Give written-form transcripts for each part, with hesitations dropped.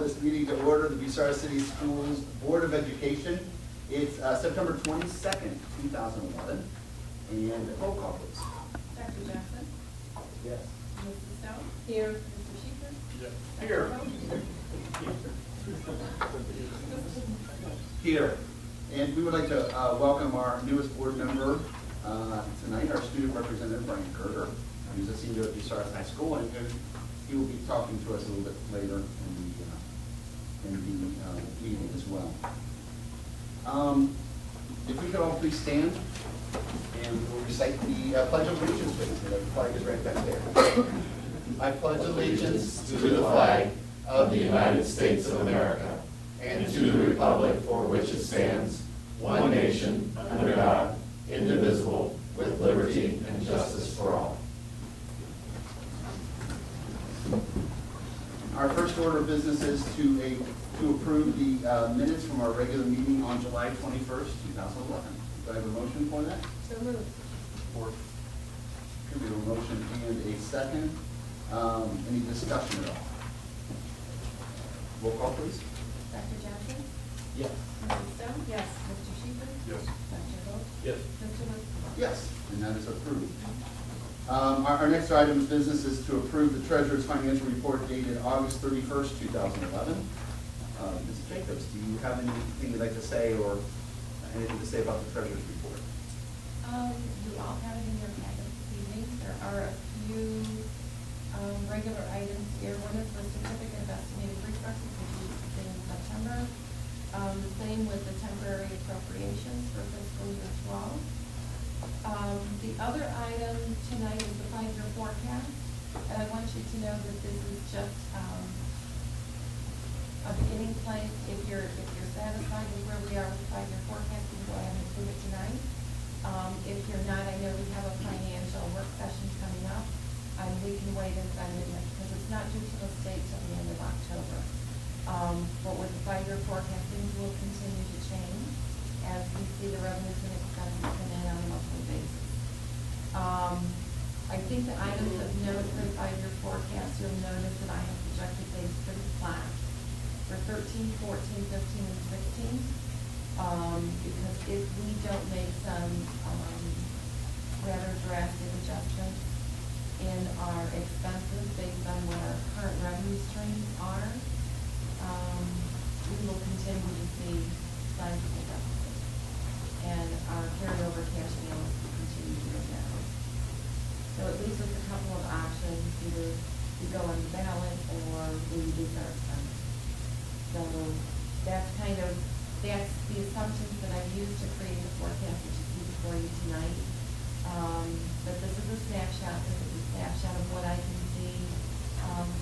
this meeting to order, the Bucyrus City Schools Board of Education. It's September 22nd, 2011. And roll call, please. Dr. Jackson? Yes. Mrs. Stone? Here. Mr. Sheeper? Yes. Here. Here. And we would like to welcome our newest board member tonight, our student representative, Brian Gerger. He's a senior at Bucyrus High School, and he will be talking to us a little bit later in the meeting as well. If we could all please stand, and we'll recite the Pledge of Allegiance, please. The flag is right back there. I pledge allegiance to the flag of the United States of America and to the republic for which it stands, one nation, under God, indivisible, with liberty and justice for all. Our first order of business is to approve the minutes from our regular meeting on July 21st, 2011. Do I have a motion for that? So moved. Support. Okay, we have a motion and a second. Any discussion at all? Roll call, please. Dr. Jackson? Yes. Mrs. Stone? Yes. Mr. Sheeper? Yes. Dr. Hope? Yes. Mr. Wood? Yes, and that is approved. Our next item of business is to approve the treasurer's financial report dated August 31st, 2011. Ms. Jacobs, do you have anything you'd like to say or anything to say about the treasurer's report? You all have it in your packet this evening. There are a few regular items here. One is the certificate of estimated resources, which is in September. The same with the temporary appropriations for fiscal year 12. The other item tonight is the 5-year forecast, and I want you to know that this is just a beginning place. If you're satisfied with where we are with the 5-year forecast, you can go ahead and approve it tonight. If you're not, I know we have a financial work session coming up, and we can wait and send it because it's not due to the state till the end of October. But with the 5-year forecast, things will continue to change as we see the revenues and expenses come in on a monthly basis. I think the items of note for the 5-year forecast, you'll notice that I have projected things pretty flat for 13, 14, 15, and 16. Because if we don't make some rather drastic adjustments in our expenses based on what our current revenue streams are, we will continue to see sizable deficits. And our carryover cash balance will continue to go down. So it leaves us a couple of options: either we go on the ballot or we reduce our expenses. So that's the assumptions that I've used to create the forecast, which is used for you tonight. But this is a snapshot. This is a snapshot of what I can see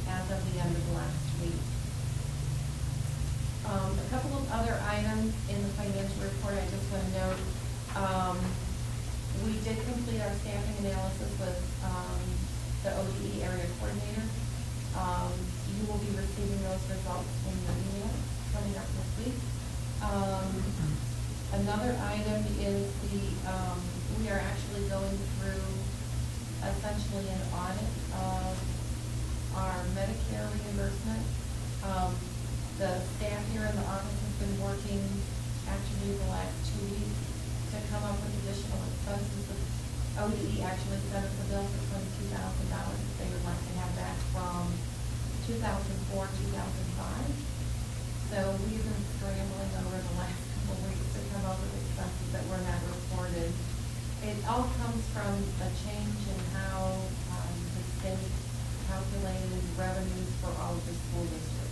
as of the end of last week. A couple of other items in the financial report I just want to note. We did complete our staffing analysis with the ODE area coordinator. You will be receiving those results in your email coming up this week. Another item is we are actually going through essentially an audit of our Medicare reimbursement. The staff here in the office has been working actually the last 2 weeks to come up with additional expenses. The ODE actually sent us a bill for $22,000 that they would like to have back from 2004, 2005. So we've been scrambling over the last couple of weeks to come up with expenses that were not reported. It all comes from a change in how the state calculated revenues for all of the school districts.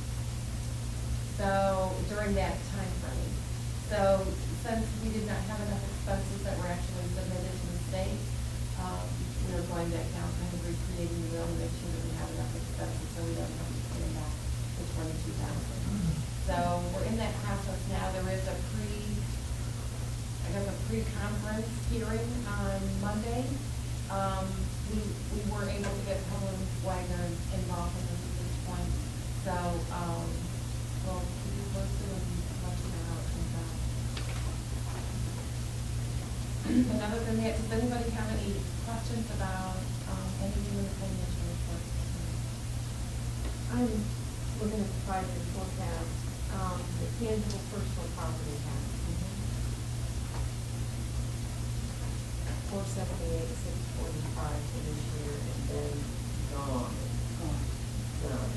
So during that time frame. So since we did not have enough expenses that were actually submitted to the state, we are going back now kind of recreating the wheel to make sure that we have enough expenses so we don't have to pay back the $22,000. So we're in that process now. There is a pre-conference hearing on Monday. We were able to get Helen Wagner involved in this at this point. So we'll keep you posted and let you know how it comes out. And other than that, does anybody have any questions about anything in the financial report? I'm we're gonna provide your forecast, the tangible personal property tax. 478,645 for this year, and then gone. Done.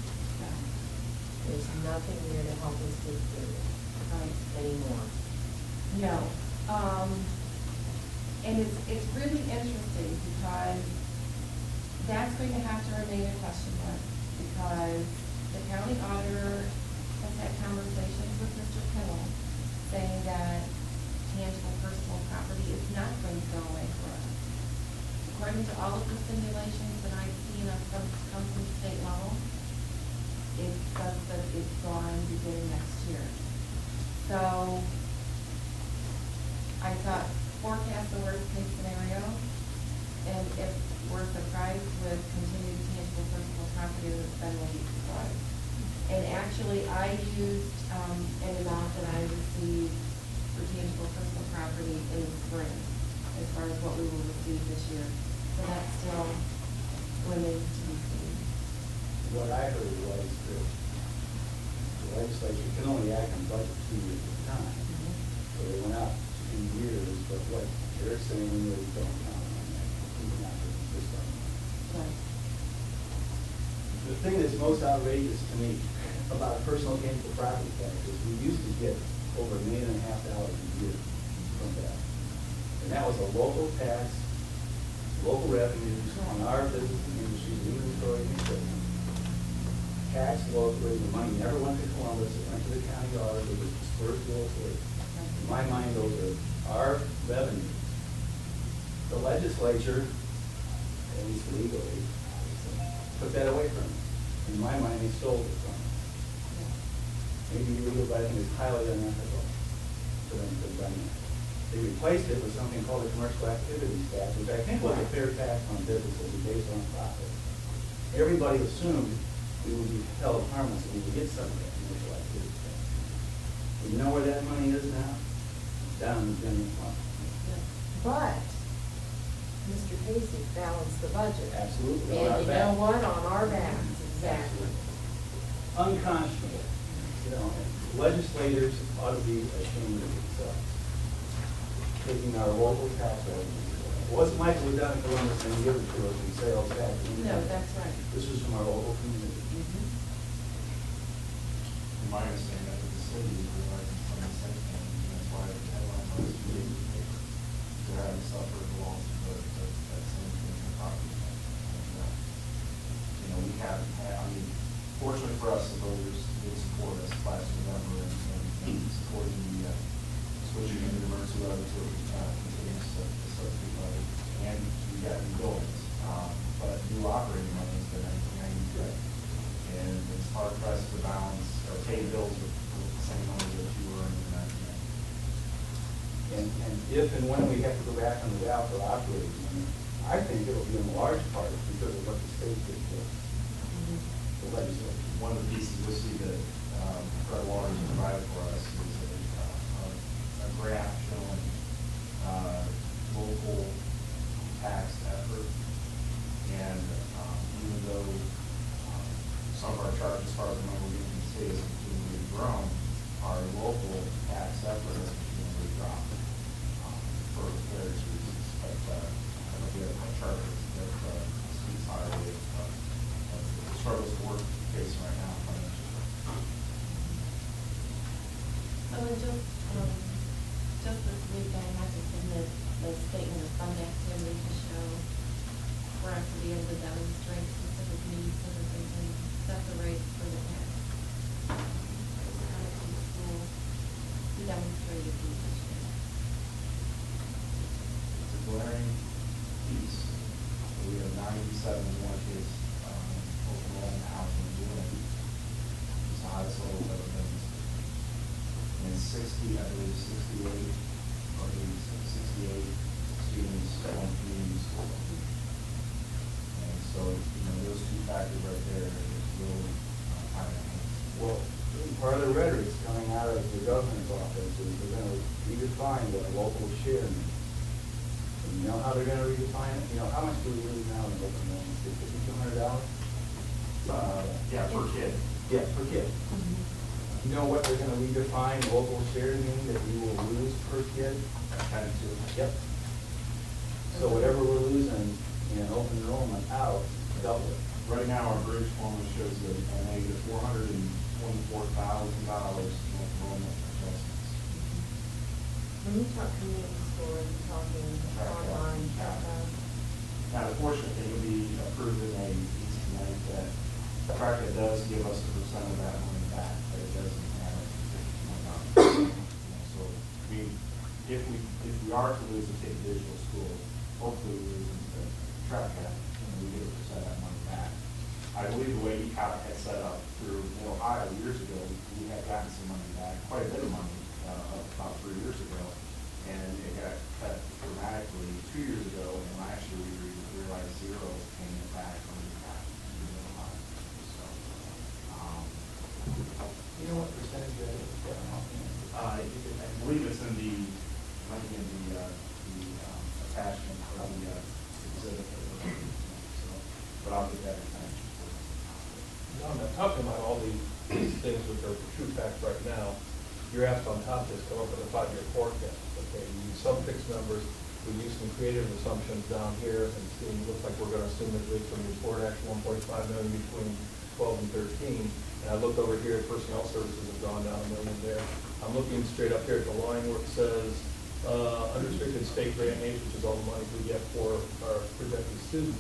There's nothing there to help us get through anymore. No. And it's really interesting because that's going to have to remain a question mark, because the county auditor has had conversations with Mr. Kennel saying that tangible personal property is not going to go away for us. According to all of the simulations that I've seen of come from the state level, it says that it's gone beginning next year. So I thought forecast the worst case scenario, and if we're surprised with continued tangible personal property, then we'll be surprised. And actually, I used an amount that I received for tangible personal property in the spring, as far as what we will receive this year. So that still remains to be seen. What I heard was that the legislature can only act on budget 2 years at a time. So they went out 2 years, but what they're saying really don't count on that. People not doing this stuff. Right. The thing that's most outrageous to me about personal tangible property tax is we used to get over $1.5 million a year from that. And that was a local tax, local revenues on our business and industry, inventory and equipment. Taxed locally, the money never went to Columbus, it went to the county auditor, it was dispersed locally. In my mind, those are our revenues. The legislature, at least legally, took that away from us. In my mind, they stole it from us. Maybe illegal, but I think it's highly unethical for them to have done that. They replaced it with something called a commercial activities tax, which I think was a fair tax on businesses based on profit. Everybody assumed we would be held harmless if we would get some of that commercial activities tax. You know where that money is now? Down in the general fund. But Mr. Casey balanced the budget. Absolutely. And you know what? On our backs, exactly. Unconscionable. You know, legislators ought to be ashamed of themselves, taking our local tax revenues. It wasn't like we done in Columbus and give it to us in sales tax. No, that's right. This is from our local community. From my understanding, I think the city is realizing some of the same thing, and that's why the headline was being paper. They're having suffered the loss of that same thing in property tax. You know, we haven't had, I mean, fortunately for us, the voters did support us last November and supporting the switching into the emergency levy to continuous subsidy levy, and we got new buildings, but new operating money has been anything good. And it's hard pressed to balance or pay bills with the same money that you were in the 1990s. And if and when we have to go back on the ballot for operating money, I think it'll be in large part because of what the state did to the legislature. One of the pieces you'll see that Fred Waters provided for us is a graph showing local tax effort. And even though some of our charges, as far as the number we get from the state, has continually grown, our local tax effort has continually dropped for various reasons. But we have a chart that speaks highly of the struggles the work facing right now financially. Just this week, I had to submit the statement of fund activity to show for us to be able to demonstrate specific needs so that they can set the rates for the tax. School, we demonstrated these this year. It's a glaring piece. We have 97 in one case, overall in the house in June. It's the highest level we've ever been. And 60, I believe 68, or 68 students at one community school. And so, you know, those two factors right there is really high. Well, part of the rhetoric coming out of the governor's office is they're going to redefine what a local share means. And you know how they're going to redefine it? You know, how much do we lose now in local loans? $5,200? Yeah, per kid. Yeah, per kid. You know what they're gonna redefine local share mean that we will lose per kid? Kind of too. Yep. So whatever we're losing in open enrollment out, double it. Right now, our bridge formula shows a negative $424,000 in enrollment adjustments. When you talk community school, are you talking online? Now, the fortunate thing would be approved in a piece tonight that TRACA does give us a percent of that money back, but it doesn't have a So, I mean, if we are to lose the Take Digital School, hopefully we lose the TRACA, and we get a percent of that money back. I believe the way ECOT had set up through Ohio years ago, we had gotten some money back, quite a bit of money, about 3 years ago, and it got cut dramatically 2 years ago, and last year we realized zero payment back from ECOT in Ohio. So, You know what percentage that is? I believe it's in the, might be in the attachment or the exhibit. So, but I'll get that information. No, I'm not talking about all these things which are true facts right now. You're asked on top of this, come up with a 5-year forecast. Okay, you use some fixed numbers, we use some creative assumptions down here, and it looks like we're gonna assume that there's some report action 1.5 million between 12 and 13. And I look over here, personnel services have gone down $1 million there. I'm looking straight up here at the line where it says, unrestricted state grant aid, which is all the money we get for our projected students.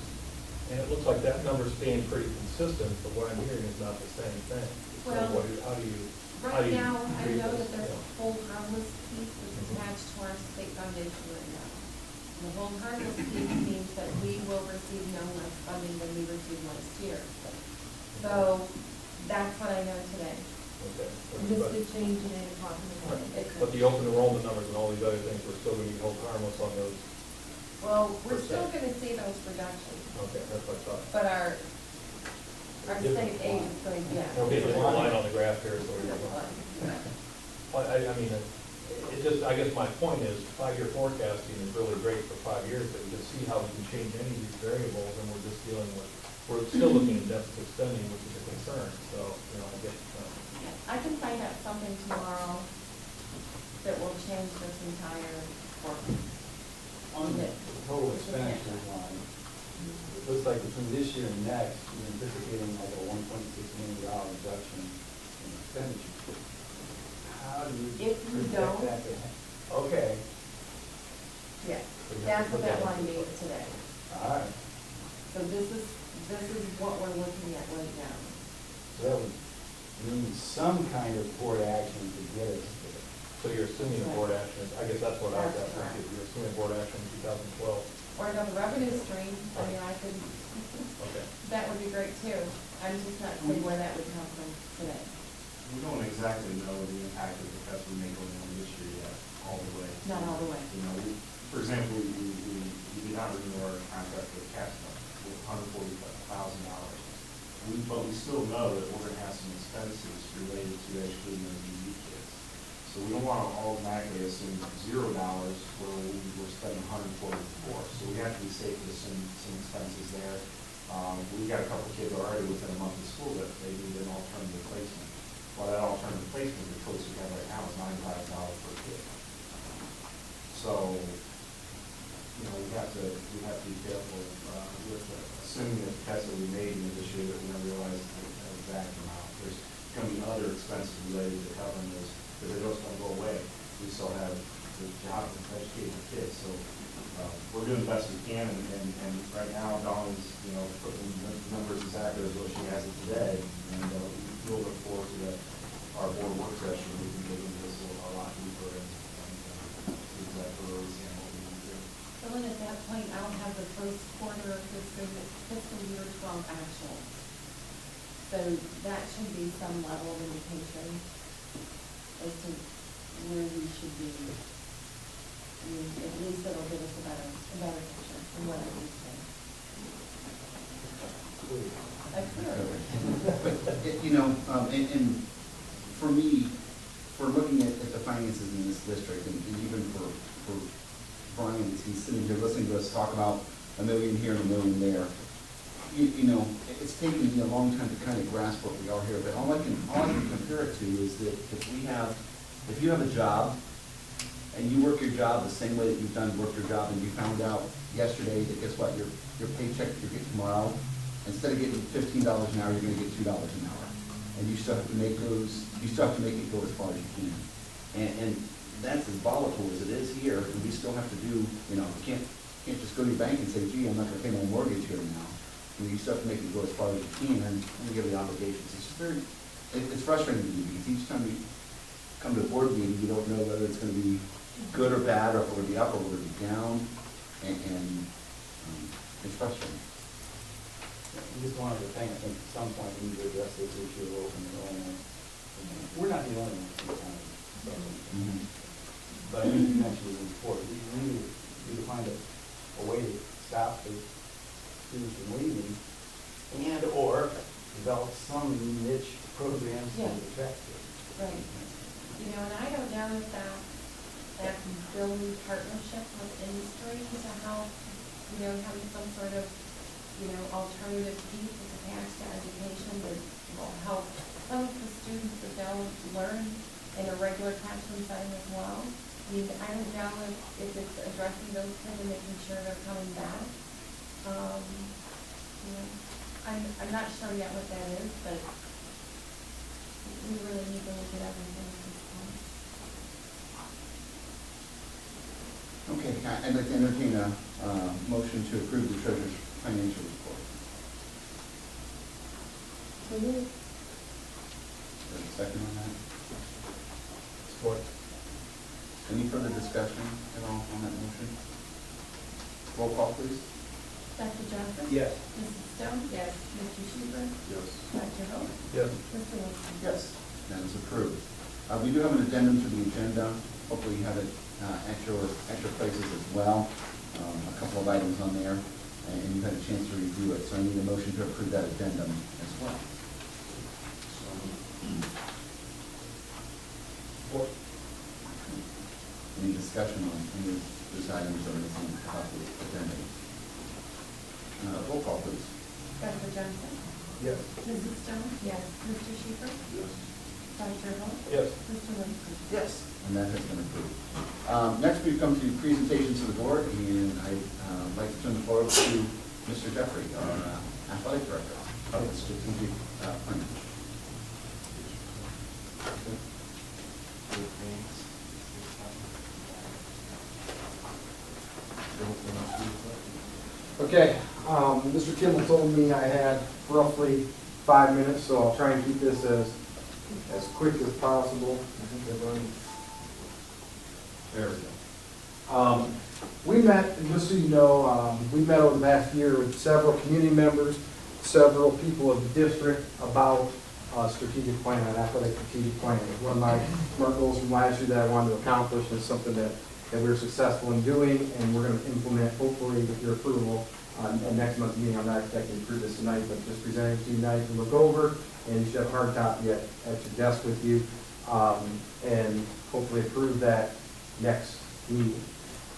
And it looks like that number's staying pretty consistent, but what I'm hearing is not the same thing. So Well, how do you? Right now, I treat know this? that there's Yeah. a whole harmless piece that's attached to our state foundation right now. The whole harmless piece means that we will receive no less funding than we received last year. So that's what I know today. Okay. And this could change at any possible point. It But could. the open enrollment numbers and all these other things, we're still going to be held harmless on those. Well, we're still gonna see those reductions, Okay, that's what I thought. but our state aid is going, yeah. Okay, there's a line on the graph here, so. Different line. Well, I mean, it just, I guess my point is, 5-year forecasting is really great for 5 years, but you can see how we can change any of these variables, and we're just dealing with, we're still looking at deficit spending, which is a concern, so, I get, I can find out something tomorrow that will change this entire forecast. On the total expenditures line, it looks like between this year and next, we're anticipating like a $1.6 million reduction in expenditures. How do you If you project don't- that to happen? Okay, Yeah, that's what that line means today. all right. So this is what we're looking at right now. So that would mean some kind of court action to get us there. so you're assuming a board action, I guess that's what I was That's asking, correct. if you're assuming board action in 2012. Or another revenue stream, I mean, I could, Okay. that would be great too. I'm just not seeing where that would come from today. We don't exactly know the impact of the cuts we make on this year yet, all the way. Not all the way. For example, we did not renew our contract with Capstone with $140,000. But we still know that we're gonna have some expenses related to educating those DV kids. So we don't wanna automatically assume $0 where we're spending 144. So we have to be safe to assume some expenses there. We've got a couple kids already within a month of school that they need an alternative placement. Well, that alternative placement, the choice we have right now is $95 per kid. So, we have to be careful with assuming that the cuts that we made in this year that we're gonna realize the exact amount. There's gonna be other expenses related to covering those, because they're just gonna go away. We still have the job of educating the kids, so we're doing the best we can, and right now Dawn's, putting the numbers exactly as what she has it today, and we'll look forward to our board work session. We can get into this a lot deeper and exactly where we stand, what we can do. So then at that point, I'll have the first quarter of fiscal year 12 actual. So that should be some level of indication as to where we should be. I mean, at least it'll give us a better picture from what I need to. And for me, for looking at the finances in this district, and even for Brian, as he's sitting here listening to us talk about $1 million here and $1 million there, you know, it's taken me a long time to kind of grasp what we are here, but all I can compare it to is that if you have a job, and you work your job the same way that you've done work your job, and you found out yesterday that guess what, your paycheck you get tomorrow, instead of getting $15 an hour, you're gonna get $2 an hour. And you still have to make it go as far as you can. And that's as volatile as it is here, and we still have to do, you know, you can't just go to your bank and say, gee, I'm not gonna pay my mortgage here now. I mean, you still have to make it go as far as you can, and give the obligations. It's frustrating to me, because each time you come to a board meeting, you don't know whether it's gonna be good or bad, or if we're gonna be up or we're gonna be down, and it's frustrating. We just wanted to think, I think at some point we need to address this issue of open enrollment. We're not the only ones in the county. So, but I think you mentioned it before, we really need to find a way to stop the students from leaving and or develop some niche programs to attract them. Right. You know, and I don't know if that can build partnerships with industry to help, you know, having some sort of, you know, alternative piece that's attached to education that will help some of the students that don't learn in a regular classroom setting as well. I mean, I don't know if it's addressing those kids and making sure they're coming back. You know, I'm not sure yet what that is, but we really need to look at everything at this point. Okay, I'd like to entertain a motion to approve the treasurer's financial report. So we, Is there a second on that? Support. Any further discussion at all on that motion? Roll call, please. Dr. Johnson? Yes. Mrs. Stone? Yes. Mr. Schubert? Yes. Dr. Hope? Yes. Mr. Wilson? Yes. That is approved. We do have an addendum to the agenda. Hopefully you have it at your places as well. A couple of items on there, and you've had a chance to review it. So I need a motion to approve that addendum as well. Support. Any discussion on any of those items or anything about the addendum? Roll call, please. Dr. Johnson? Yes. Mrs. Stone? Yes. Mr. Schubert? Yes. Dr. Hope? Yes. Mr. Wilson? Yes. And that has been approved. Next, we come to presentations to the board, and I'd like to turn the floor over to Mr. Jeffrey, our athletic director of the strategic plan. Okay, Mr. Kimball told me I had roughly 5 minutes, so I'll try and keep this as quick as possible. There we go. We met, just so you know, we met over the past year with several community members, several people of the district about strategic plan, an athletic strategic plan. It was one of my SMART goals from last year that I wanted to accomplish, and it's something that we were successful in doing, and we're going to implement, hopefully, with your approval, at next month's meeting. I'm not expecting to approve this tonight, but just presenting to you tonight to look over, and you should have a hard copy at your desk with you, and hopefully approve that next meeting.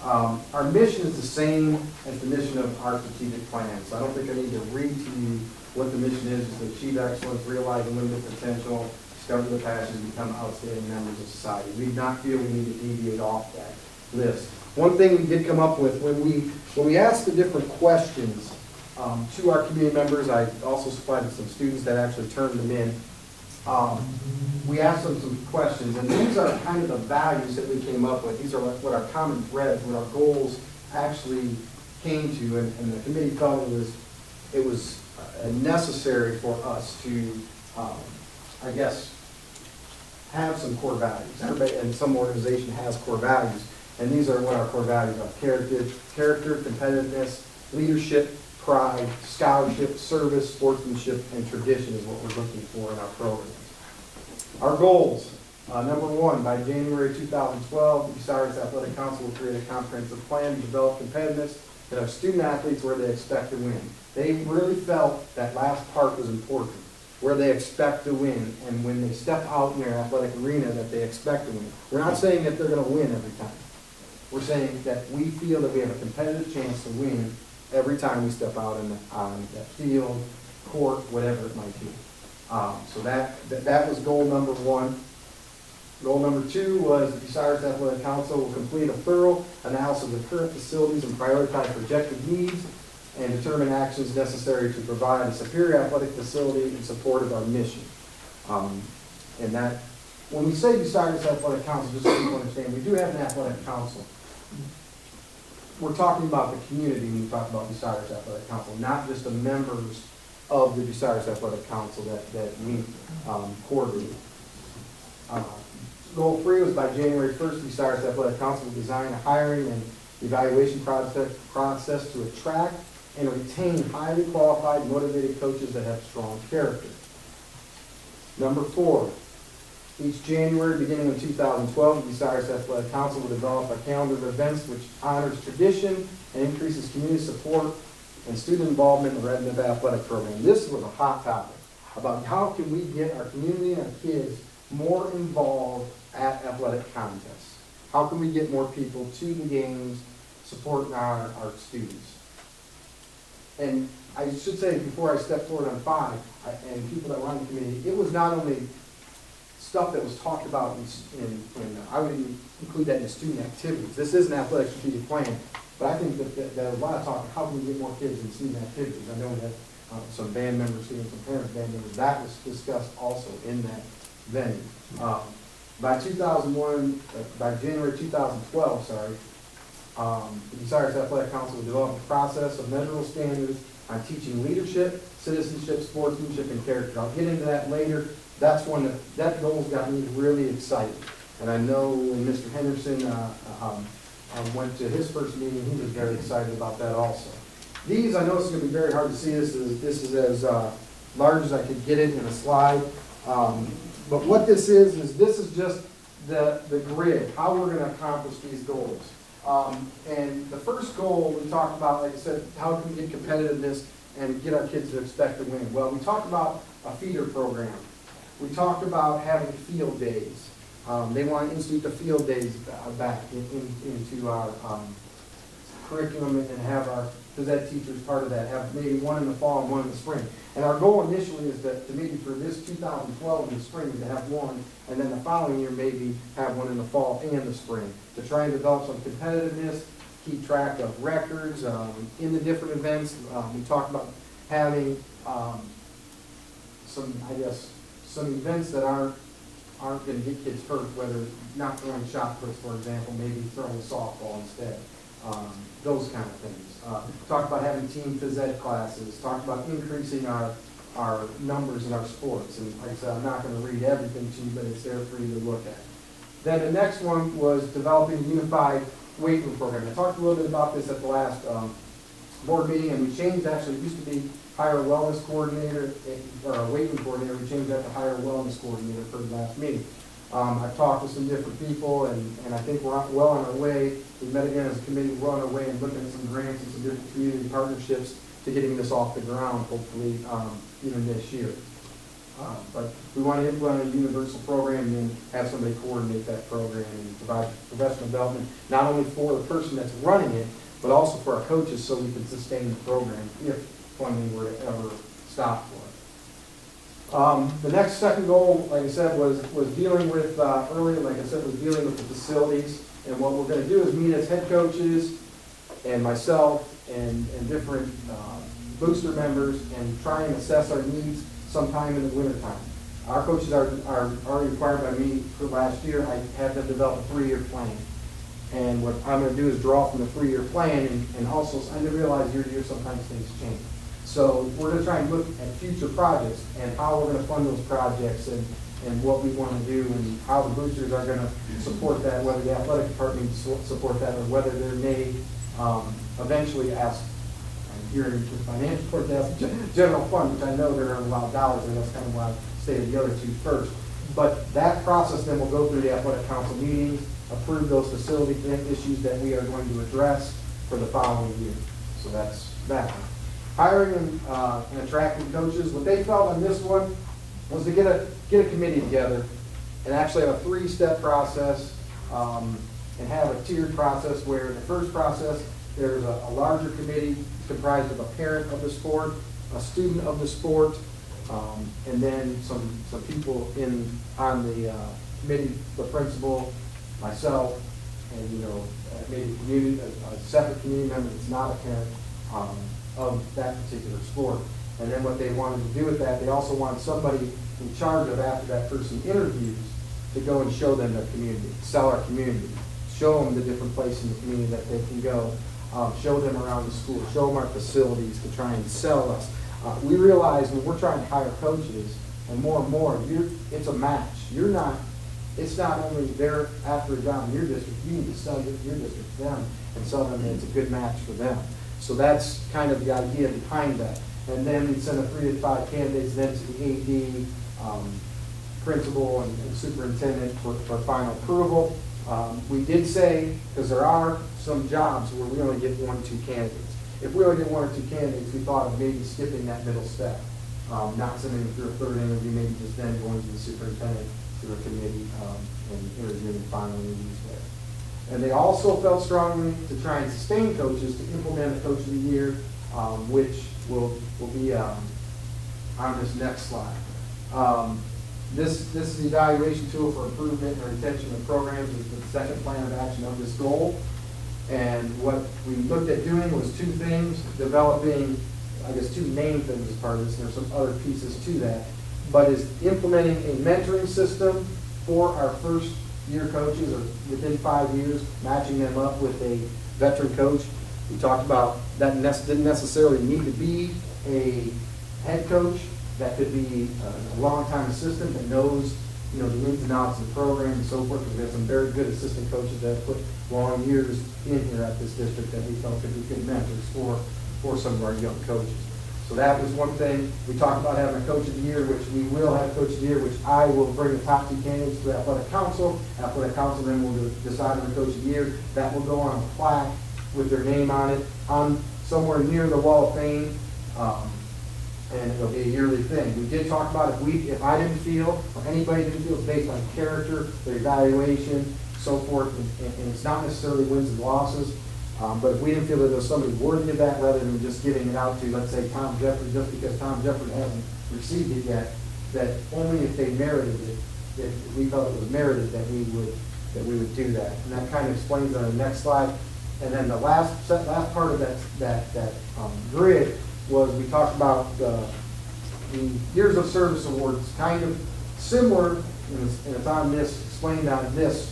Our mission is the same as the mission of our strategic plan, so I don't think I need to read to you what the mission is to achieve excellence, realize unlimited potential, discover the passions, become outstanding members of society. We do not feel we need to deviate off that list. One thing we did come up with when we asked the different questions to our community members, I also supplied some students that actually turned them in. We asked them some questions, and these are kind of the values that we came up with. These are what our common threads, what our goals actually came to, and the committee felt it was necessary for us to, I guess, have some core values. Everybody and some organization has core values, and these are what our core values are: character, competitiveness, leadership, pride, scholarship, service, sportsmanship, and tradition is what we're looking for in our programs. Our goals: number one, by January 2012, the Bucyrus Athletic Council will create a comprehensive plan to develop competitiveness that our student athletes where they expect to win. They really felt that last part was important, where they expect to win, and when they step out in their athletic arena that they expect to win. We're not saying that they're going to win every time. We're saying that we feel that we have a competitive chance to win every time we step out on that field, court, whatever it might be. So that was goal number one. Goal number two was the Bucyrus Athletic Council will complete a thorough analysis of the current facilities and prioritize projected needs and determine actions necessary to provide a superior athletic facility in support of our mission. And that, when we say Bucyrus Athletic Council, just so you understand, we do have an athletic council. We're talking about the community when we talk about Bucyrus Athletic Council, not just the members of the Bucyrus Athletic Council that meet quarterly. Goal 3 was by January 1st, the Bucyrus Athletic Council will design a hiring and evaluation process to attract and retain highly qualified, motivated coaches that have strong character. Number 4, each January, beginning in 2012, the Bucyrus Athletic Council will develop a calendar of events which honors tradition and increases community support and student involvement in the Red Nib athletic program. This was a hot topic about how can we get our community and our kids more involved at athletic contests. How can we get more people to the games supporting our students? And I should say before I step forward on 5, and people that were on the committee, it was not only stuff that was talked about in I would include that in the student activities. This is an athletic strategic plan, but I think that a lot of talk of how can we get more kids in student activities. I know we have some band members here and some parent band members. That was discussed also in that venue. By January 2012, the Bucyrus Athletic Council will develop a process of measurable standards on teaching leadership, citizenship, sportsmanship, and character. I'll get into that later. That's one that goal's got me really excited. And I know when Mr. Henderson went to his first meeting, he was very excited about that also. These, I know it's going to be very hard to see. This is as large as I could get it in a slide. But what this is just the grid, how we're going to accomplish these goals. And the first goal we talked about, like I said, how can we get competitiveness and get our kids to expect to win? Well, we talked about a feeder program. We talked about having field days. They want to institute the field days back into our curriculum and have our phys ed teachers part of that, have maybe one in the fall and one in the spring. And our goal initially is that to maybe for this 2012 in the spring to have one, and then the following year maybe have one in the fall and the spring, to try and develop some competitiveness, keep track of records in the different events. We talked about having some events that aren't going to get kids hurt, whether not throwing shot puts, for example, maybe throwing a softball instead. Those kind of things. Talked about having team phys ed classes. Talked about increasing our numbers in our sports. And like I said, I'm not going to read everything to you, but it's there for you to look at. Then the next one was developing a unified weight room program. I talked a little bit about this at the last board meeting, and we changed, actually, it used to be hire a wellness coordinator, or a weight room coordinator. We changed that to hire a wellness coordinator for the last meeting. I've talked to some different people, and I think we're well on our way. We met again as a committee. We're on our way and looking at some grants and some different community partnerships to getting this off the ground, hopefully, even this year. But we want to implement a universal program and then have somebody coordinate that program and provide professional development, not only for the person that's running it, but also for our coaches so we can sustain the program if funding were to ever stop for it. The next second goal, like I said, was dealing with, earlier, like I said, was dealing with the facilities. And what we're going to do is meet as head coaches and myself and different booster members and try and assess our needs sometime in the wintertime. Our coaches are already required by me for last year. I had them develop a 3-year plan. And what I'm going to do is draw from the 3-year plan and also, I realize year to year sometimes things change. So we're going to try and look at future projects and how we're going to fund those projects and what we want to do and how the boosters are going to support that, whether the athletic department support that or whether they may eventually ask, I'm hearing the financial forecast, general fund, which I know there are a lot of dollars, and that's kind of why I stated the other two first. But that process then will go through the athletic council meetings, approve those facility issues that we are going to address for the following year. So that's that one. Hiring and attracting coaches. What they felt on this one was to get a committee together and actually have a 3-step process and have a tiered process where the first process there's a larger committee comprised of a parent of the sport, a student of the sport, and then some people on the committee, the principal, myself, and, you know, maybe a separate community member that's not a parent of that particular sport. And then what they wanted to do with that, they also wanted somebody in charge of, after that person interviews, to go and show them their community, sell our community, show them the different places in the community that they can go, show them around the school, show them our facilities to try and sell us. We realize when we're trying to hire coaches, and more, it's a match. It's not only there after a job in your district, you need to sell your district to them and sell them that it's a good match for them. So that's kind of the idea behind that. And then we send 3 to 5 candidates then to the AD, principal, and superintendent for final approval. We did say, because there are some jobs where we only get 1 or 2 candidates. If we only get 1 or 2 candidates, we thought of maybe skipping that middle step, not sending them through a 3rd interview, maybe just then going to the superintendent, to a committee, and interviewing final interviews there. And they also felt strongly to try and sustain coaches to implement a Coach of the Year, which will be on this next slide. This is the evaluation tool for improvement and retention of programs. Is the second plan of action of this goal. And what we looked at doing was 2 things, developing, I guess 2 main things as part of this, and there's some other pieces to that, but is implementing a mentoring system for our first year coaches, or within 5 years, matching them up with a veteran coach. We talked about that didn't necessarily need to be a head coach. That could be a long-time assistant that knows, you know, the ins and outs of the program and so forth. Because we have some very good assistant coaches that have put long years in here at this district that we felt could be good mentors for some of our young coaches. So that was one thing. We talked about having a Coach of the Year, which we will have a Coach of the Year, which I will bring the top 2 candidates to Athletic Council. Athletic Council then will decide on the Coach of the Year. That will go on a plaque with their name on it, on somewhere near the Wall of Fame. And it'll be a yearly thing. We did talk about if I didn't feel, or anybody didn't feel, it's based on character, their evaluation, so forth, and it's not necessarily wins and losses. But if we didn't feel that there was somebody worthy of that, rather than just giving it out to, let's say, Tom Jeffrey, just because Tom Jeffrey hasn't received it yet, that only if they merited it, if we felt it was merited, that we would do that. And that kind of explains on the next slide. And then the last part of that grid was we talked about the Years of Service Awards, kind of similar, and it's on this, explained on this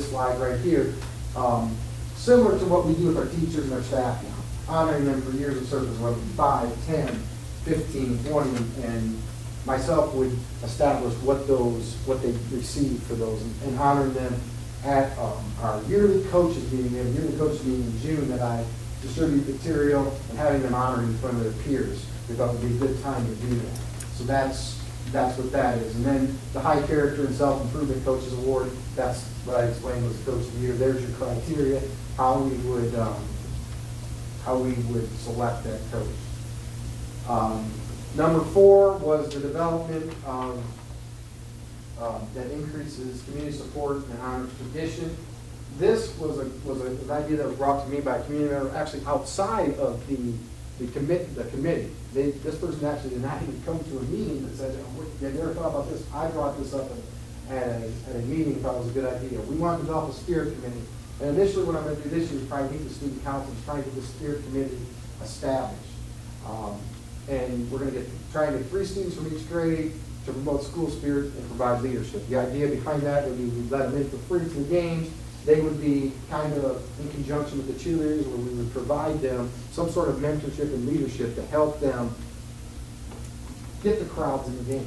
slide right here, similar to what we do with our teachers and our staff now, honoring them for years of service, whether 5, 10, 15, 20, and myself would establish what they received for those, and honoring them at our yearly coaches meeting. We have a yearly coaches meeting in June that I distribute material and having them honored in front of their peers. We thought it would be a good time to do that. So that's what that is. And then the High Character and Self-Improvement Coaches Award, that's what I explained was Coach of the Year. There's your criteria, how we would select that coach. Number 4 was the development of that increases community support and honors tradition. This was an idea that was brought to me by a community member, actually outside of the committee. This person actually did not even come to a meeting that said, "Have you ever thought about this?" I brought this up at a meeting, thought it was a good idea. We want to develop a spirit committee. And initially what I'm going to do this year is try to meet the student council, try to get the spirit committee established. And we're going to try and get 3 students from each grade to promote school spirit and provide leadership. The idea behind that would be we let them in for free to the games. They would be kind of in conjunction with the cheerleaders, where we would provide them some sort of mentorship and leadership to help them get the crowds in the game.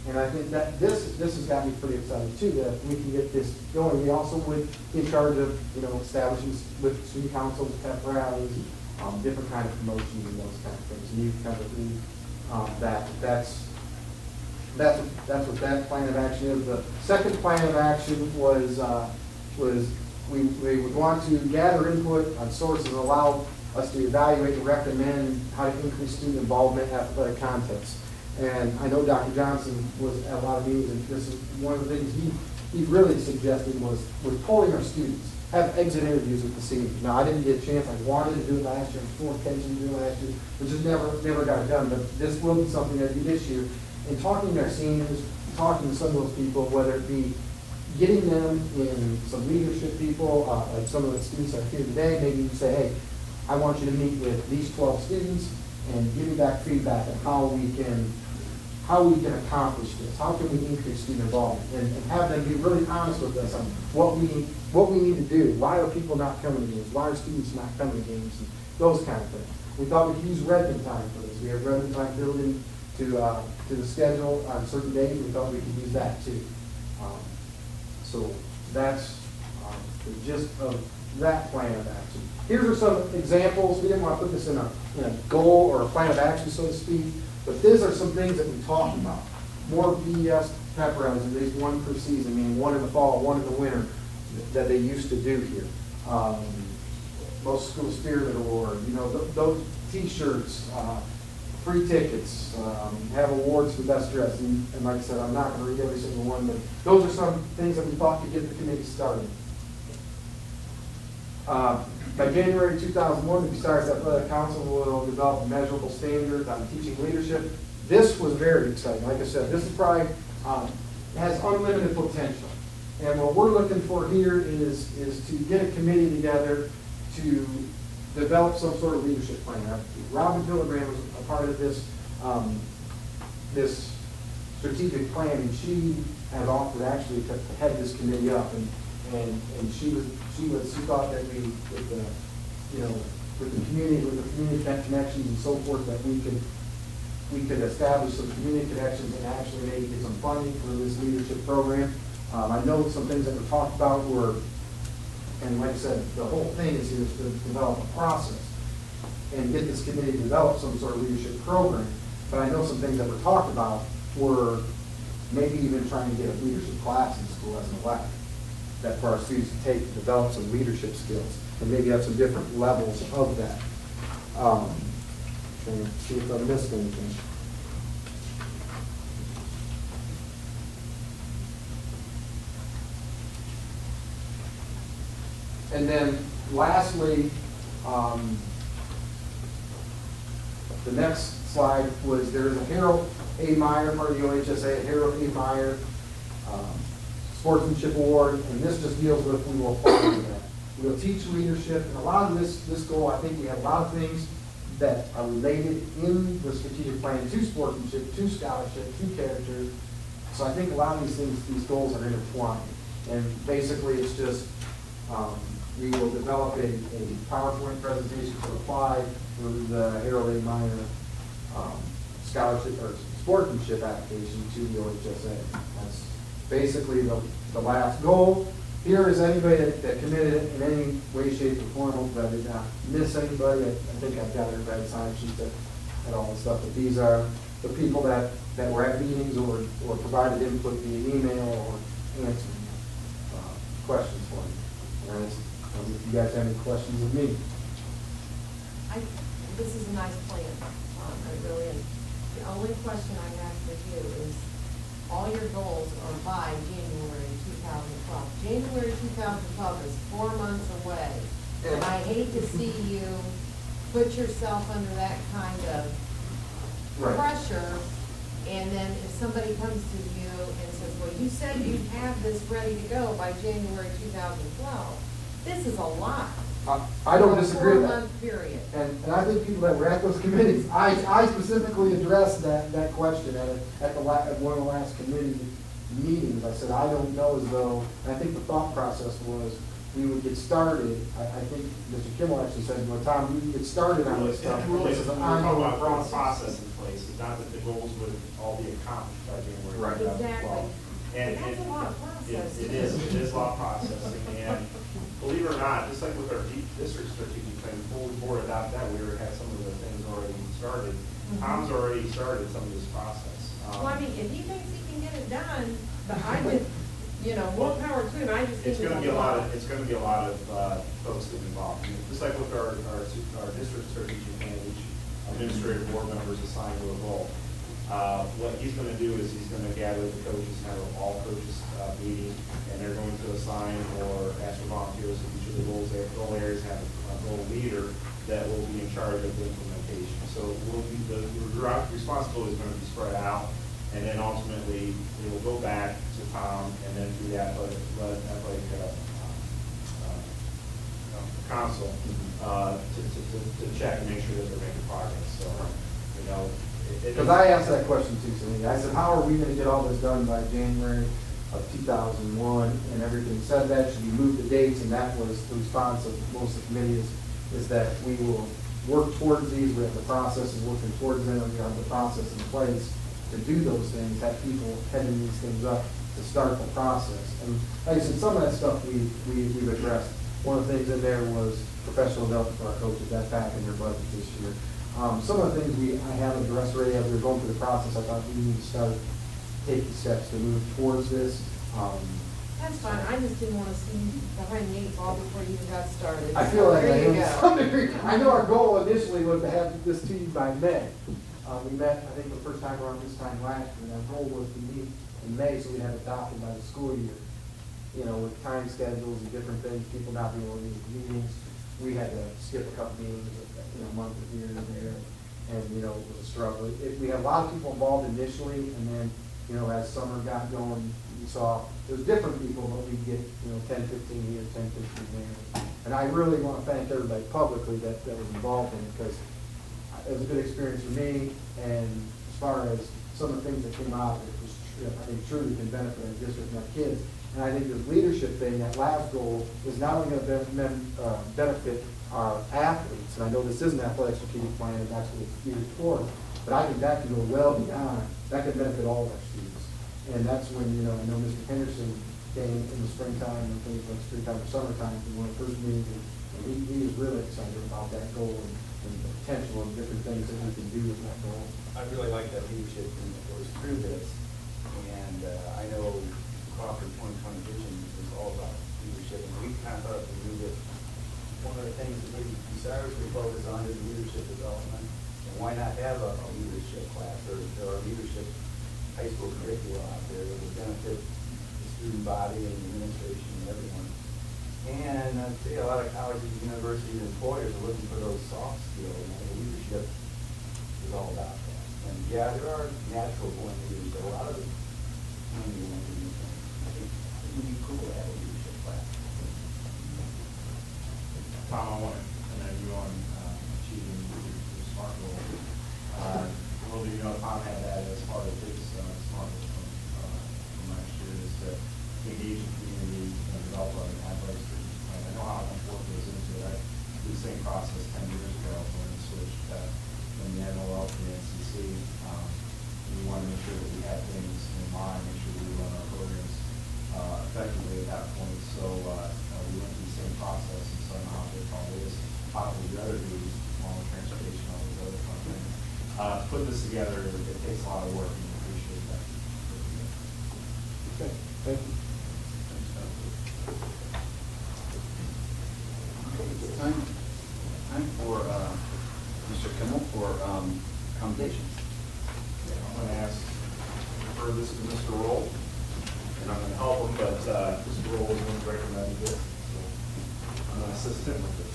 And I think that this has got me pretty excited too, that we can get this going. We also would be in charge of, establishing with student councils, pep rallies, different kind of promotions and those kind of things. And you kind of do that's what that plan of action is. The second plan of action was we would want to gather input on sources that allow us to evaluate and recommend how to increase student involvement in athletic contests. And I know Dr. Johnson was at a lot of meetings, and this is one of the things he really suggested was pulling our students. have exit interviews with the seniors. Now, I didn't get a chance, I wanted to do it last year, I was intention to do it last year, but just never got it done. But this will be something I do this year. And talking to our seniors, talking to some of those people, whether it be getting them in some leadership people, like some of the students that are here today, maybe you say, hey, I want you to meet with these 12 students and give me back feedback on how we can accomplish this, how can we increase student involvement, and have them be really honest with us on what we need to do. Why are people not coming to games? Why are students not coming to games? And those kind of things. We thought we could use Redmond time for this. We have Redmond time built into the schedule on certain days. We thought we could use that too. So that's the gist of that plan of action. Here are some examples. We didn't want to put this in a goal or a plan of action, so to speak, but these are some things that we talked about. More BS pep rallies, at least one per season, meaning one in the fall, one in the winter, that they used to do here. Most School Spirit Award, those T-shirts, free tickets, have awards for best dress, and like I said, I'm not going to read every single one, but those are some things that we thought could get the committee started. By January 2001, the Bucyrus Athletic Council will develop measurable standards on teaching leadership. This was very exciting. Like I said, this is probably has unlimited potential. And what we're looking for here is to get a committee together to develop some sort of leadership plan. Robin Pilgrim was a part of this this strategic plan, and she had offered actually to head this committee up, and she thought that we with the community connections and so forth, that we could establish some community connections and actually maybe get some funding for this leadership program. I know some things that were talked about were, and like I said, the whole thing is here to develop a process and get this committee to develop some sort of leadership program. But I know some things that were talked about were maybe even trying to get a leadership class in school as an elective, that for our students to take to develop some leadership skills and maybe have some different levels of that. Trying to see if I missed anything. And then lastly, the next slide was there is a Harold A. Meyer, part of the OHSA, Harold A. Meyer Sportsmanship Award, and this just deals with we will apply to that. We will teach leadership, and a lot of this goal, I think we have a lot of things that are related in the strategic plan to sportsmanship, to scholarship, to character. So I think a lot of these things, these goals are intertwined. And basically it's just, we will develop a PowerPoint presentation to apply for the Harold A. Meyer scholarship or sportsmanship application to the OHSA. That's basically the last goal. Here is anybody that committed in any way, shape, or form. Hopefully I did not miss anybody. I think I've got everybody's sign sheet and all the stuff. But these are the people that were at meetings or provided input via email or answered questions for me. All right. If you guys have any questions of me. This is a nice plan. It really is. The only question I have for you is, all your goals are by January 2012. January 2012 is 4 months away. And I hate to see you put yourself under that kind of pressure, and then if somebody comes to you and says, well, you said you'd have this ready to go by January 2012. This is a lot. I don't disagree with that. 4 month period. And I think people that were at those committees, I specifically addressed that question at one of the last committee meetings. I said, I don't know as though, and I think the thought process was we would get started. I think Mr. Kimmel actually said, well, Tom, we would get started on this stuff. Really, this is an we're talking ongoing about a process. process in place. It's not that the goals would all be accomplished by January 2012. Exactly. And That's a lot of process. It is a lot of processing. And believe it or not, just like with our district strategic plan, before we board adopted that, we already had some of the things already started. Tom's already started some of this process. Well, I mean, if he thinks he can get it done, but I would, more power to him. I just think It's going to be a lot of folks that are involved. Just like with our district strategic plan, each administrative board members assigned to a role. What he's going to do is he's going to gather the coaches, have an all coaches meeting, and they're going to assign or ask for volunteers to each of goal areas have a goal leader that will be in charge of the implementation. So we'll be, the responsibility is going to be spread out, and then ultimately it will go back to Tom and then to the athletic council to check and make sure that they're making progress. So, you know, Because I asked that question too, Cindy. I said, how are we gonna get all this done by January of 2001 and everything? Said that, should we move the dates? And that was the response of most of the committee is that we will work towards these. We have the process of working towards them. We have the process in place to do those things, have people heading these things up to start the process. And like I said, some of that stuff we've addressed. One of the things in there was professional development for our coaches. That's back in their budget this year. Some of the things I have addressed already as we were going through the process. I thought we need to start taking steps to move towards this. That's fine, I just didn't want to see behind the eight ball before you even got started. I feel like I There you am to some go. degree. I know our goal initially was to have this to you by May. We met, I think, the first time around this time last year, and our goal was to meet in May so we'd have it adopted by the school year. You know, with time schedules and different things, people not being able to meet meetings. We had to skip a couple meetings, a month here and there, and, you know, it was a struggle. We had a lot of people involved initially, and then, you know, as summer got going, we saw, there's different people, but we get, 10, 15 here, 10, 15 there. And I really want to thank everybody publicly that was involved in it, because it was a good experience for me, and as far as some of the things that came out, it was, I think, truly can benefit our district and our kids. And I think this leadership thing, that last goal, is not only going to benefit our athletes, and I know this is an athletic strategic plan, and that's what it's geared toward, but I think that can go well beyond, that can benefit all of our students. And that's when, I know Mr. Henderson came in the springtime, and things like springtime or summertime, for one of the first meetings, and he was really excited about that goal and the potential of different things that we can do with that goal. I really like that leadership that goes through this, and I know Crawford 2020 vision is all about leadership, and we kind of thought if we do this, one of the things that maybe Bucyrus would focus on is leadership development, and why not have a leadership class or a leadership high school curriculum out there that would benefit the student body and the administration and everyone. And I'd say a lot of colleges, universities, and employers are looking for those soft skills, and leadership is all about that. And yeah, there are natural born leaders, but a lot of it can be learned in the thing. I think it would be cool to have a leadership class. Tom, I want to commend you on achieving your SMART goal. Little do you know, Tom had that as part of his SMART goal from last year, is to engage the community and develop an athletic strategic plan. I know how much work goes into it. I did the same process 10 years ago when we switched from the NOL to the NCC. We want to make sure that we have things in mind, make sure we run our programs effectively at that point. So we went through the same process, and so now they call this probably the other duties, along with transportation, all those other fun things. Put this together, it takes a lot of work, and we appreciate that. Okay, thank you. It's time for Mr. Kimmel for commendations. I'm going to refer this to Mr. Roll, and I'm going to help him, but Mr. Roll is going to recommend this, so I'm going to assist him with this.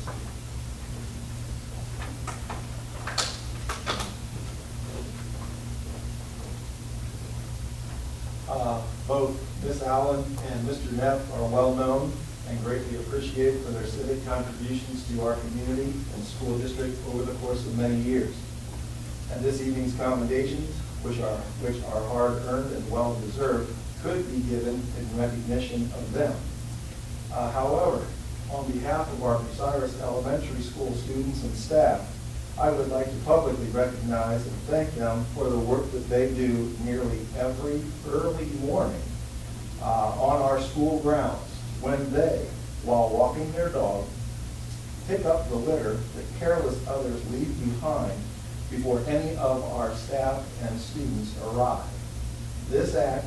Both Ms. Allen and Mr. Neff are well-known and greatly appreciated for their civic contributions to our community and school district over the course of many years. And this evening's commendations, which are hard-earned and well-deserved, could be given in recognition of them. However, on behalf of our Bucyrus Elementary School students and staff, I would like to publicly recognize and thank them for the work that they do nearly every early morning on our school grounds when they, while walking their dog, pick up the litter that careless others leave behind before any of our staff and students arrive. This act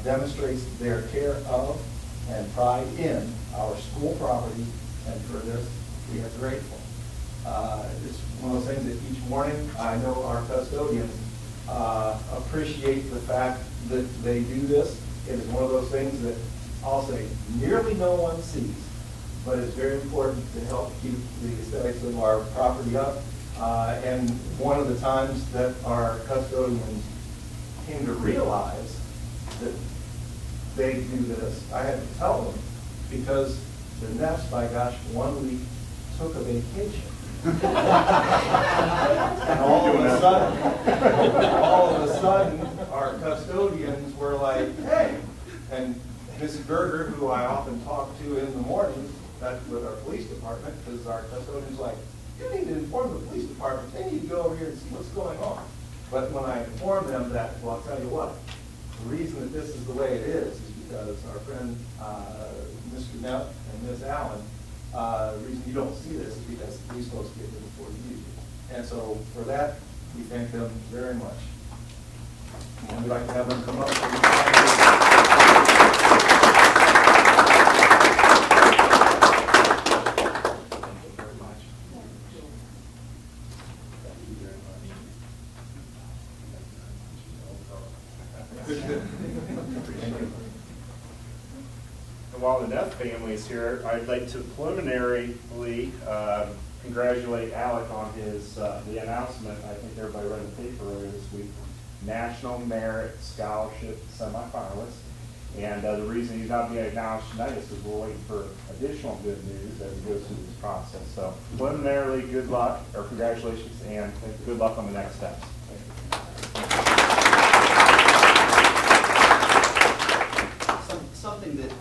demonstrates their care of and pride in our school property, and for this we are grateful. It's one of those things that each morning I know our custodians appreciate the fact that they do this. It is one of those things that I'll say nearly no one sees, but it's very important to help keep the aesthetics of our property up. And one of the times that our custodians came to realize that they do this, I had to tell them, because the Neffs, by gosh, 1 week took a vacation. And all of a sudden, our custodians were like, hey, and Mrs. Berger, who I often talk to in the morning, that's with our police department, because our custodian's like, you need to inform the police department, they need to go over here and see what's going on. But when I inform them that, well, I'll tell you what, the reason that this is the way it is because our friend Mr. Neff and Ms. Allen, the reason you don't see this is because the police folks get here before you do. And so for that, we thank them very much. And we'd like to have them come up. And while the Neff family is here, I'd like to preliminarily congratulate Alec on his the announcement. I think everybody read the paper earlier this week. National Merit Scholarship semifinalist. And the reason he's not being acknowledged tonight is because we're waiting for additional good news as he goes through this process. So preliminarily, good luck, or congratulations, and good luck on the next steps. Something that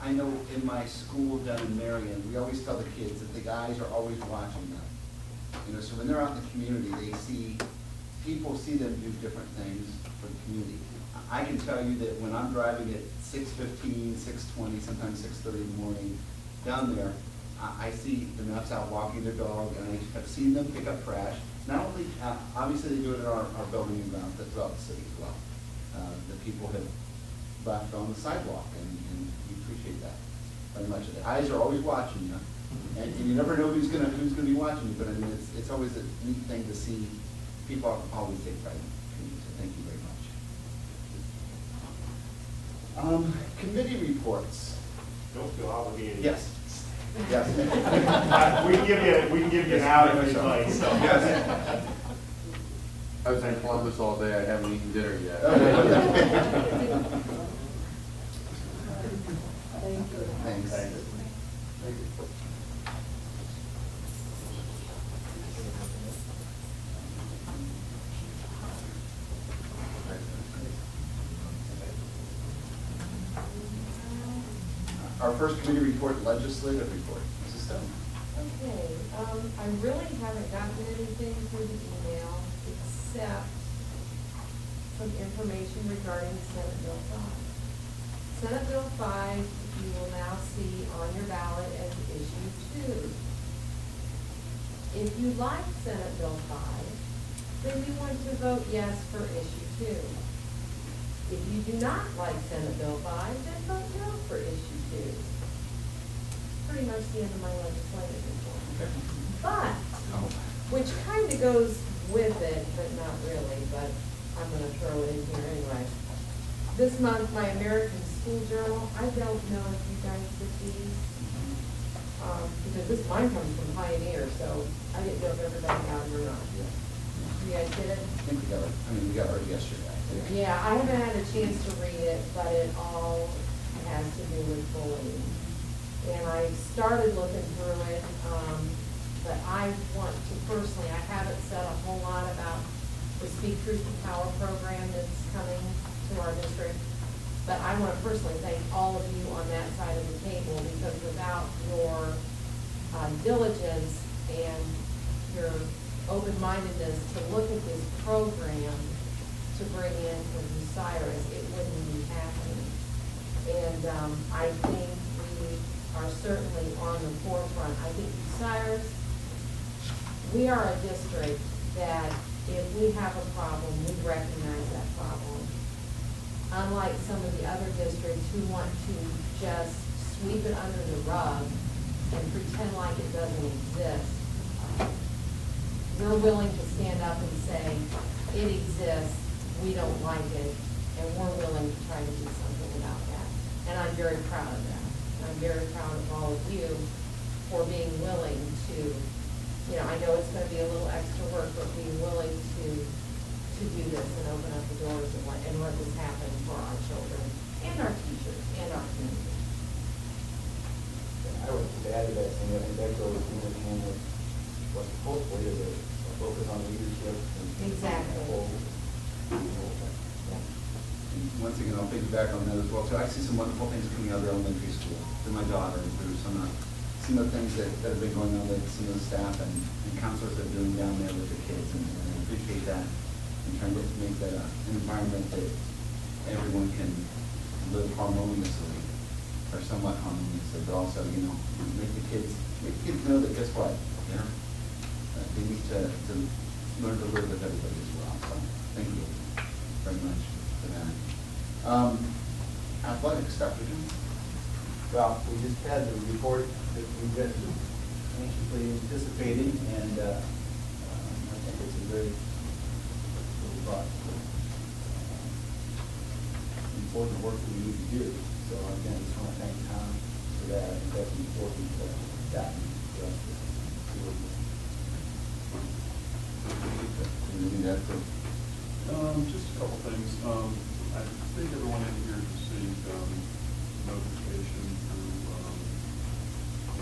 I know in my school down in Marion, we always tell the kids that the guys are always watching them. You know, so when they're out in the community, people see them do different things for the community. I can tell you that when I'm driving at 6:15, 6:20, sometimes 6:30 in the morning down there, I see the Neffs out walking their dog, and I have seen them pick up trash. Not only, obviously they do it in our building and grounds, but throughout the city as well. The people have left on the sidewalk, and we appreciate that very much. The eyes are always watching you, and you never know who's gonna be watching you. But I mean, it's always a neat thing to see. People always take pride in it. So thank you very much. Committee reports. Don't feel obligated. Yes. Yes. we can give you an out if you'd like. So. Yes. I was in Columbus all day. I haven't eaten dinner yet. Thanks. Our first committee report, legislative report. Mrs. Stone. Okay, I really haven't gotten anything through the email except some information regarding Senate Bill 5. Senate Bill 5, you will now see on your ballot as issue 2. If you like Senate Bill 5, then you want to vote yes for issue 2. If you do not like Senate Bill 5, then vote no for issue 2. Pretty much the end of my legislative report. But, which kind of goes with it, but not really, but I'm going to throw it in here anyway. This month, my American School Journal, I don't know if you guys get these, because mine comes from Pioneer, so I didn't know if everybody got it or not. You guys get it? I think we got it. I mean, we got it yesterday. Yeah, I haven't had a chance to read it, but it all has to do with bullying. And I started looking through it, but I want to personally, I haven't said a whole lot about the Speak Truth to Power program that's coming to our district. But I want to personally thank all of you on that side of the table, because without your diligence and your open-mindedness to look at this program to bring in for Bucyrus, it wouldn't be happening. And I think we are certainly on the forefront. I think Bucyrus, we are a district that if we have a problem, we recognize that problem. Unlike some of the other districts who want to just sweep it under the rug and pretend like it doesn't exist, we're willing to stand up and say, it exists, we don't like it, and we're willing to try to do something about that. And I'm very proud of that. And I'm very proud of all of you for being willing to, you know, I know it's gonna be a little extra work, but being willing to do this and open up the doors and let this happen for our children and our teachers and our community. I would just add to that, saying I think that goes hand in hand with what's hopefully is a focus on leadership. And Exactly. that whole thing. And once again, I'll piggyback on that as well. So I see some wonderful things coming out of the elementary school through my daughter, and through some of the things that have been going on with some of the staff and counselors that are doing down there with the kids, and I appreciate that, and trying to make that an environment that everyone can live harmoniously, or somewhat harmoniously, but also, you know, make the kids know that, guess what, you know, they need to learn to live with everybody as well. So thank you very much for that. Athletics, Dr. Jones. Well, we just had the report that we've been anxiously anticipating, and I think it's a very robust, important work that we need to do. So again, I just want to thank Tom for that. I think that's an important document for us to work with. Just a couple things. I think everyone in here received notification through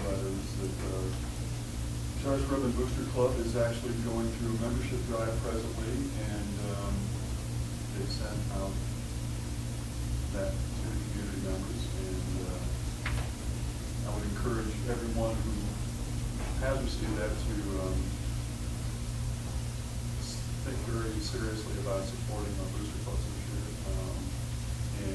letters that Charles Ribbon Booster Club is actually going through a membership drive presently, and they sent out that to the community members. And I would encourage everyone who has received that to think very seriously about supporting our booster clubs this year,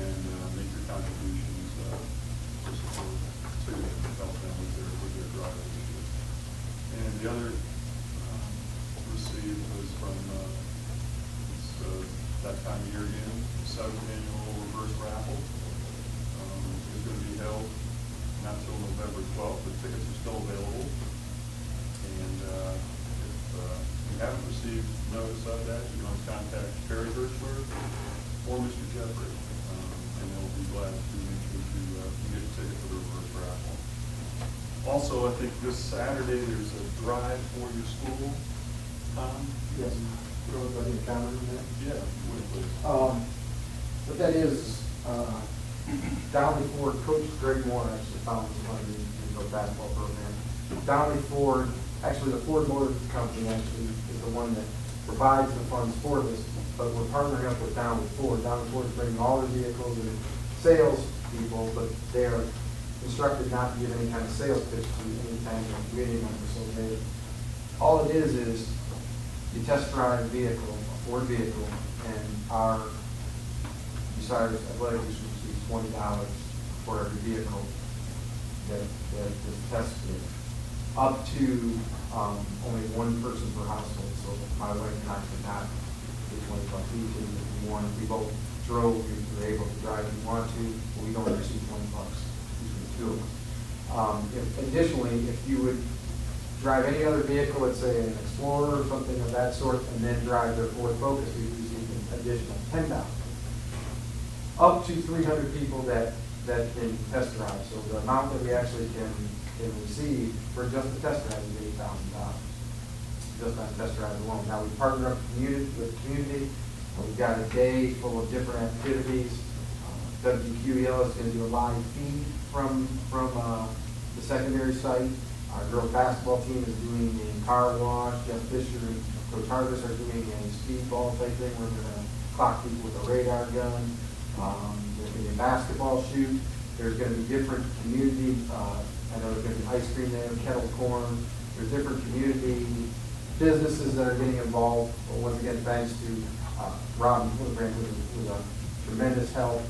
and make your contributions to support, to help them with their drive this year. And the other received was from that time of year again, the 7th annual reverse raffle. Is going to be held not till November 12th, but tickets are still available. And if you haven't received notice of that, you can contact Terry Hirschler or Mr. Jeffrey, and they'll be glad to make sure you get a ticket for the reverse raffle. Also, I think this Saturday there's a drive for your school. Tom? Yes. I need a comment on that? Yeah, would you please? What that is, Downey Ford, Coach Greg Moore actually found some money in the basketball program. Downey Ford, actually the Ford Motor Company actually is the one that provides the funds for this, but we're partnering up with Downey Ford. Downey Ford is bringing all their vehicles and sales people, but they're instructed not to give any kind of sales pitch to any kind of community member. So all it is you test drive a vehicle, a Ford vehicle, and our Bucyrus Athletic receives $20 for every vehicle that is tested, up to only one person per household. So my wife and I could not get $20 each, and if we wanted, we both drove, we were able to drive if we want to, but we don't receive $20 between the two of us. Additionally, if you would drive any other vehicle, let's say an Explorer or something of that sort, and then drive their Ford Focus, we receive an additional $10. Up to 300 people that can test drive. So the amount that we actually can receive for just the test drive is $8,000, just on test drive alone. Now we partner up with the community. We've got a day full of different activities. WQEL is going to do a live feed from the secondary site. Our girls basketball team is doing a car wash. Jeff Fisher and Coach Harvest are doing a speedball type thing. We're going to clock people with a radar gun. There's going to be a basketball shoot. There's going to be different community, I know there's going to be ice cream there, kettle corn. There's different community businesses that are getting involved. But once again, thanks to Robin Hildebrand with a tremendous help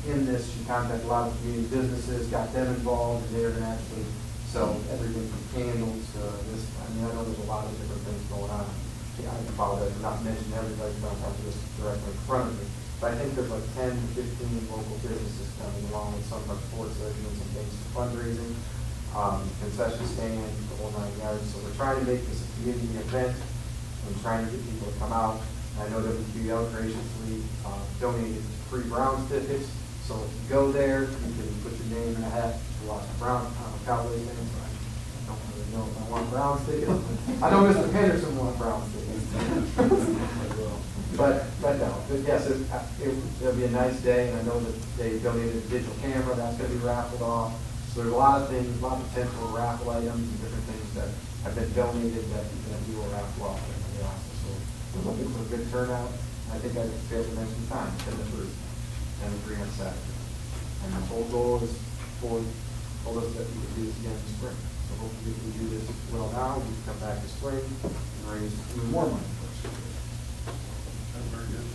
in this. She contacted a lot of community businesses, got them involved, and they're going to actually sell everything from candles to this. I mean, I know there's a lot of different things going on. Yeah, I apologize for not mentioning everybody, because I don't have this directly in front of me. But I think there's like 10 to 15 local businesses coming along with some of our sports that are doing some things, fundraising, concession stand, the whole 9 yards. So we're trying to make this a community event and trying to get people to come out. I know WQEL graciously donated free Browns tickets, So if you go there, you can put your name in a hat to watch the Brown, Cowboys games. I don't really know if I want Browns tickets. I know Mr. Henderson wants Browns tickets. But no, but yes, it'll be a nice day, and I know that they donated a digital camera, that's gonna be raffled off. So there's a lot of things, a lot of potential raffle items and different things that have been donated that we will raffle off. So we're looking for a good turnout. I think I failed to mention time, 10 to 3, and 3 on Saturday. And the whole goal is told us that we can do this again in spring. So hopefully if we do this well now, we can come back in spring and raise even more money for us. That's very good.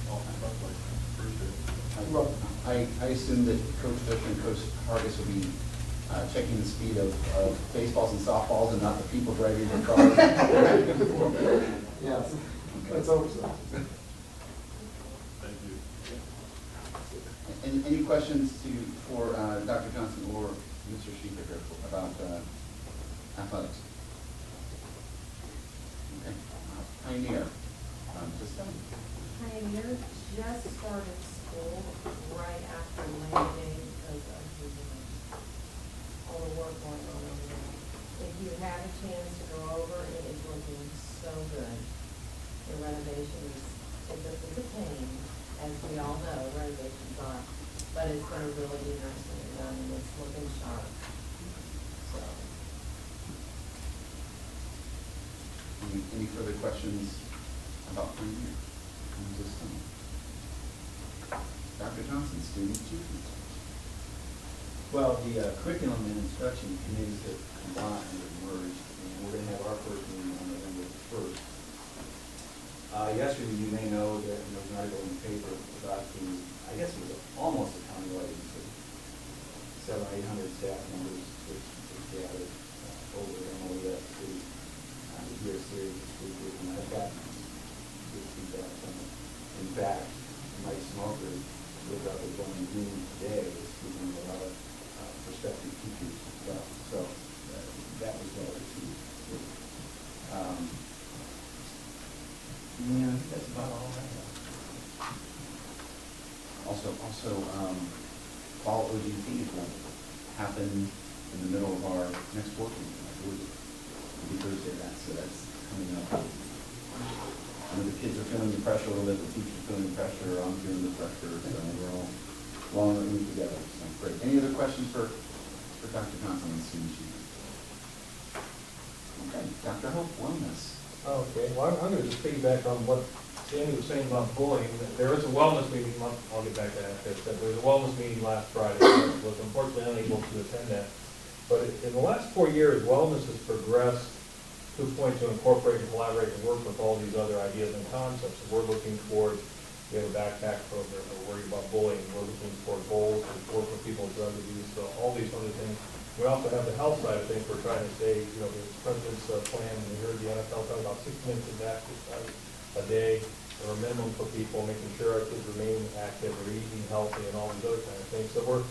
All hands up, like, appreciate it. Well, I assume that Coach Fisher and Coach Hargis will be checking the speed of baseballs and softballs and not the people driving their cars. Yes, let's hope so. Thank you. And any questions for Dr. Johnson or Mr. Sheeper here about athletics? Okay. Pioneer, just done. Pioneer just started school right after Labor Day because of all the work going on over there. If you had a chance to go over, it is looking so good. The renovation it's a pain, as we all know, renovations are, but it's going to really be nice when it's done, and it's looking sharp. So. Any further questions about Pioneer? Dr. Johnson, student achievement. Well, the curriculum and instruction committees have combined and merged, and we're going to have our first meeting on November 1st. Yesterday, you may know that there was an article in the paper about the, I guess it was almost a countywide initiative. 700 or 800 staff members which gathered over in MOS to hear a series of speakers, and I've gotten good feedback from it. In fact, Mike Smoker was up at Bowling Green today, speaking to a lot of prospective teachers as well. So that was well received. Yeah, that's about all I have. Also, fall OGT will happen in the middle of our next board meeting, I believe. It'll be Thursday, so that's coming up. I know the kids are feeling the pressure a little bit, the teachers are feeling the pressure, I'm feeling the pressure, so we're all in the room together. So great. Any other questions for Dr. Johnson on student achievement? Okay, Dr. Hope, wellness. Okay, well, I'm going to just piggyback on what Sandy was saying about bullying. There is a wellness meeting, I'll get back to that. There was a wellness meeting last Friday. I was unfortunately unable to attend that. But in the last 4 years, wellness has progressed to a point to incorporate and collaborate and work with all these other ideas and concepts. So we're looking towards, we have a backpack program, we're worried about bullying, we're looking toward goals, we're working with people with drug abuse, so all these other things. We also have the health side of things. We're trying to say, the president's plan, and we heard the NFL talk about 6 minutes of exercise a day, or a minimum for people, making sure our kids remain active, or eating healthy, and all these other kind of things. So we're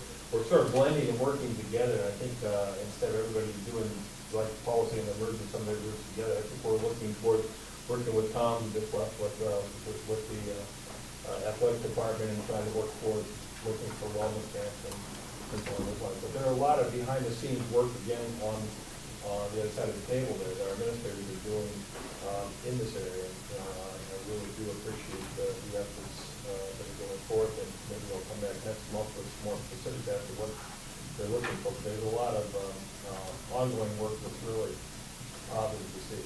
sort of blending and working together. I think instead of everybody doing like policy and emerging some of their groups together, I think we're looking toward working with Tom, with the athletic department, and trying to work towards looking for wellness camps and so on and so on. But there are a lot of behind-the-scenes work, again, on the other side of the table there that our administrators are doing in this area. I really do appreciate the efforts that are going forth, and maybe they'll come back next month with more specifics as to what they're looking for. There's a lot of ongoing work that's really positive to see.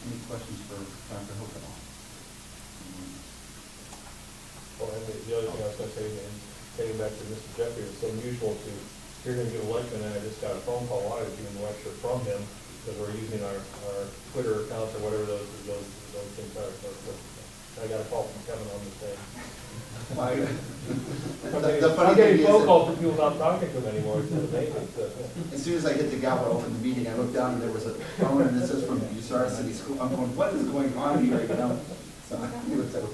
Any questions for Dr. Hope at all? Well, and the other thing I was going to say, and getting back to Mr. Jeffrey, it's unusual to hear him give a lecture, and I just got a phone call while I was giving the lecture from him, because we're using our Twitter accounts or whatever those things are. I got a call from Kevin on the thing. I'm getting phone calls from people not talking to him anymore. It's amazing. As soon as I hit the gavel to open the meeting, I looked down and there was a phone, and this is from Bucyrus City School. I'm going, what is going on here? So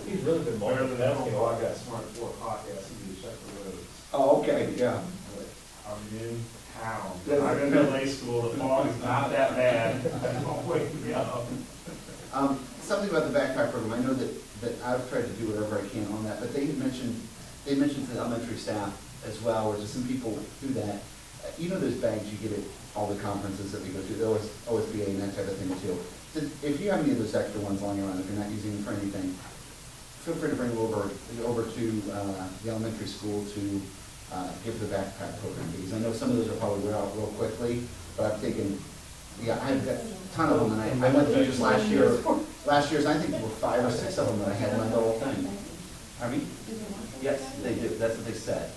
he's really been multitasking. I got smart 4 o'clock, I see you check the roads. Oh, okay, yeah. I'm in town. I'm in LA school, the fog is not that bad. I'm waking up. Something about the backpack program. I know that that I've tried to do whatever I can on that, but they mentioned to the elementary staff as well, or just some people do that. You know those bags you get at all the conferences that we go to, the OSBA and that type of thing too. So if you have any of those extra ones lying around, if you're not using them for anything, feel free to bring them over to the elementary school to give the backpack program, because I know some of those are probably wear out real quickly, but I'm thinking, yeah, I've got a ton of them, and I went through just last year's, I think there were 5 or 6 of them that I had in my little thing. Pardon me? Yes, they do, that's what they said.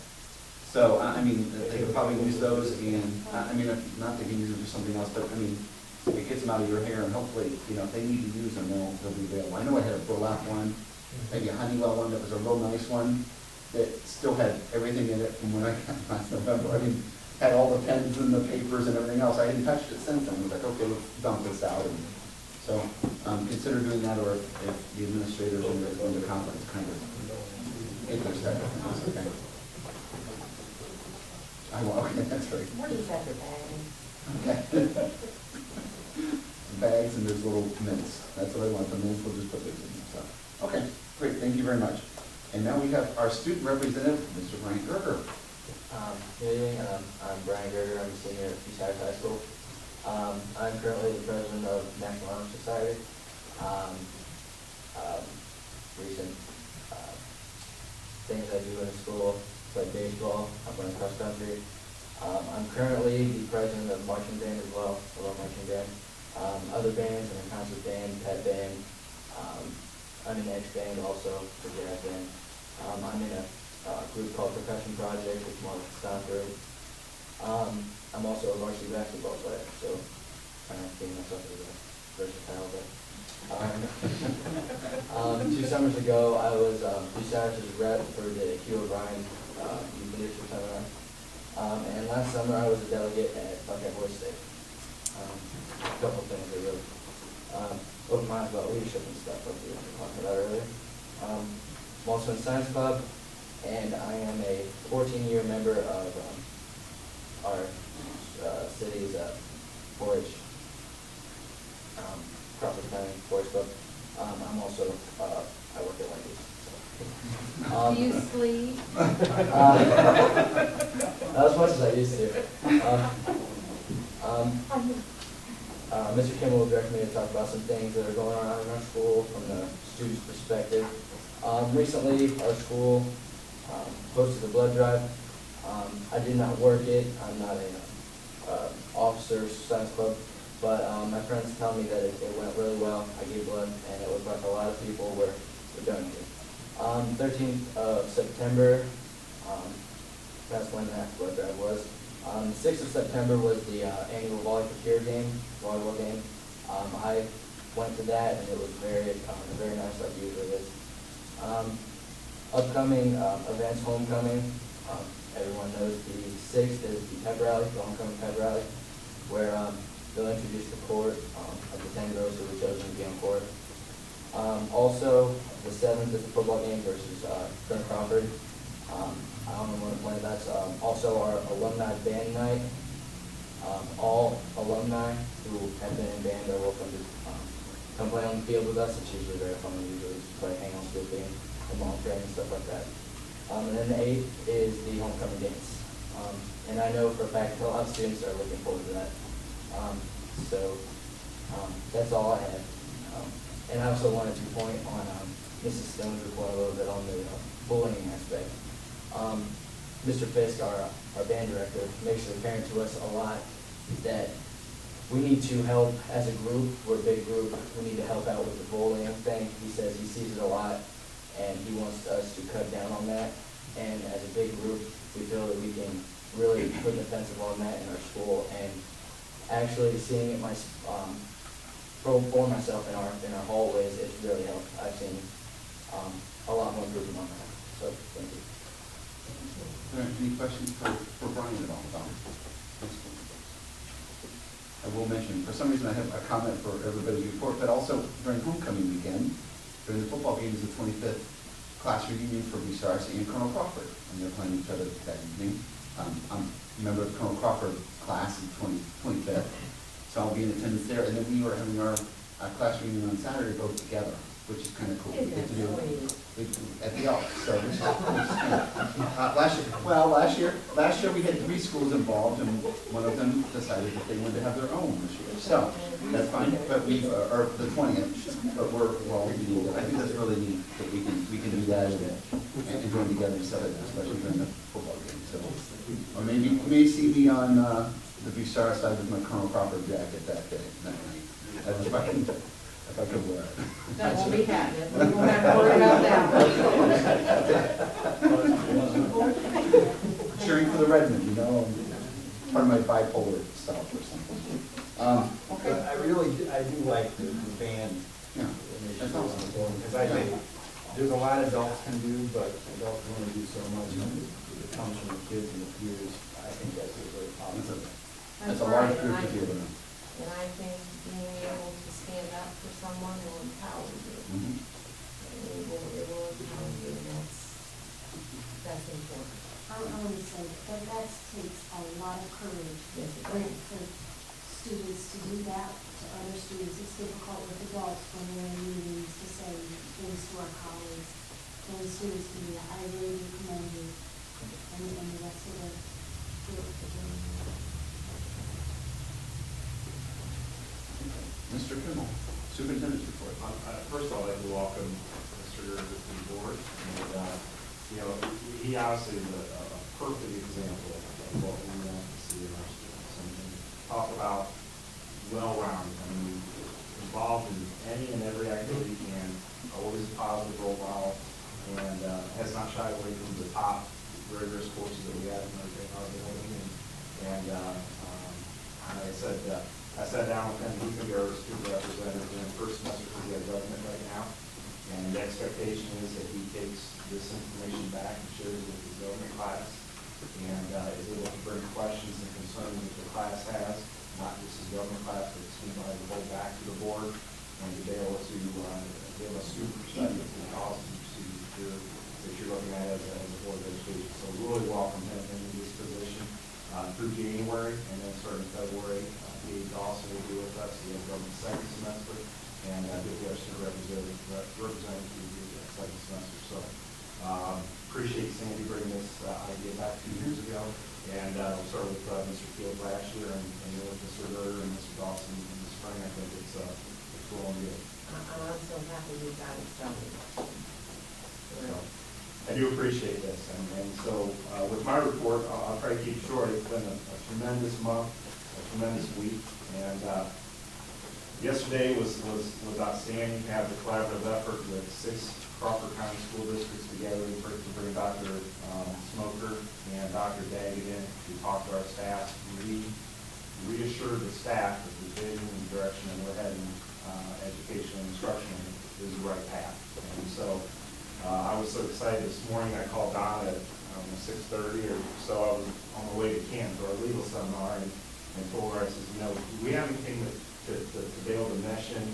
So, I mean, they could probably use those, and, I mean, if not, they can use them for something else, but, I mean, it gets them out of your hair, and hopefully, you know, if they need to use them, they'll be available. I know I had a burlap one, maybe a Honeywell one that was a real nice one, that still had everything in it from when I got last November. I mean, had all the pens and the papers and everything else. I hadn't touched it since then. I was like, okay, let's dump this out. And so consider doing that, or if the administrators in the conference kind of get their stuff. Okay. I will, okay, that's right. What is that, your bag? Okay. Bags and there's little mints. That's what I want. The mints, we'll just put those in. So, okay, great. Thank you very much. And now we have our student representative, Mr. Brian Gerger. Good evening, I'm Brian Gerger. I'm a senior at Bucyrus High School. I'm currently the president of National Honor Society. Recent things I do in school, like baseball, I'm running cross country. I'm currently the president of marching band as well, I love marching band. Other bands, I'm in concert band, pet band, I'm in X band also, for jazz band. I'm in a group called Percussion Project, which is more like a stock group. I'm also a varsity basketball player, so kind of being myself as a versatile. But 2 summers ago, I was Bucyrus' rep for the Q O'Brien Youth Leadership Seminar. And last summer, I was a delegate at Buckeye Boys State. A couple of things that really opened my eyes about leadership and stuff, like we were talking about earlier. I'm also in Science Club, and I am a 14-year member of our city's 4-H, Crawford County 4-H Club. I'm also, I work at Wendy's. Do you sleep? Not as much as I used to. Mr. Kimball will direct me to talk about some things that are going on in our school from the student's perspective. Recently, our school hosted a blood drive. I did not work it. I'm not an officer science club, but my friends tell me that it went really well. I gave blood, and it looked like a lot of people were donating. 13th of September, that's when that blood drive was. 6th of September was the annual volleyball game. I went to that, and it was very nice, like usually is. Upcoming events, homecoming. Everyone knows the 6th is the pep rally, the homecoming pep rally, where they'll introduce the court of the 10 girls who were chosen to be on court. Also, the 7th is the football game versus Colonel Crawford. I don't know when to play. That's also our alumni band night. All alumni who have been in band are welcome to come play on the field with us. It's usually very fun. We usually just play hang on school team, the ball train and stuff like that. And then the 8th is the homecoming dance. And I know for a fact a lot of students are looking forward to that. That's all I had. And I also wanted to point on Mrs. Stone's report a little bit on the bullying aspect. Mr. Fisk, our band director, makes it apparent to us a lot that we need to help as a group. We're a big group. We need to help out with the bullying thing. He says he sees it a lot, and he wants us to cut down on that. And as a big group, we feel that we can really put an offensive on that in our school. And actually seeing it for myself in our hallways, it's really helped. I've seen a lot more improvement on that. So thank you. Are there any questions for Brian at all about it? I will mention, for some reason I have a comment for everybody's report, but also during homecoming weekend, during the football game is the 25th class reunion for Bucyrus and Colonel Crawford, and they're playing each other that evening. I'm a member of Colonel Crawford class in 25th, so I'll be in attendance there, and then we were having our class reunion on Saturday both together. which is kind of cool. We Isn't get to that do sweet? at the Elks, so which is last year we had 3 schools involved, and one of them decided that they wanted to have their own this year. So that's fine, but or the 20th, but we're all meeting. I think that's really neat that we can do that and join together instead of especially during the football game. So, or maybe you may see me on the Bucyrus side with my Colonel Crawford jacket that night. If I could wear it. That won't be happening. We won't have to worry about that. Cheering for the Redmen, you know, part of my bipolar self or something. But I do like the band. Yeah, initiative that's awesome. Because I think there's a lot adults can do, but adults want to do so much. And it comes from the kids and the peers. I think that's a very positive. That's a large group to give them. And I think being able to stand up for someone will empower you. Mhm. And it will empower you, and that's important. I want to say that takes a lot of courage. Yes, it does. For students to do that, to other students. It's difficult with adults when we're in meetings to say things to our colleagues. And students can do that. I really do commend you and the rest of the group for doing that. Mr. Kimmel, Superintendent's report. First of all, I'd like to welcome Mr. Gerber to the board. And, you know, he obviously is a perfect example of what we want to see in our students. And talk about well-rounded, I mean, involved in any and every activity he can, always a positive role model, and has not shied away from the top rigorous courses that we have in our building. And like I said, I sat down with him. He's going to be our student representative in the first semester because he has government right now. And the expectation is that he takes this information back and shares it with his government class and is able to bring questions and concerns that the class has, not just his government class, but it's by the whole back to the board and to be able to give a student perspective to the policy procedures that you're looking at as a board of education. So really welcome him into this position through January, and then starting February. He also will be with us. He has government second semester, and he'll be our student representative through the second semester. So appreciate Sandy bringing this idea back 2 years ago, and we started with Mr. Field last year, and then with Mr. Gerber and Mr. Dawson in the spring. I think it's going good. I'm so happy we got it started. So, I do appreciate this, and so with my report, I'll try to keep it short. It's been a tremendous month, a tremendous week, and yesterday was outstanding to have the collaborative effort with 6 Crawford County school districts together to bring Dr. Smoker and Dr. Daggett in to talk to our staff. We reassure the staff that the vision and direction that we're heading education and instruction is the right path. And so I was so excited this morning. I called Don at 6:30 or so. I was on the way to Canton for our legal seminar and told her, I said, you know, we have anything to be able to mesh in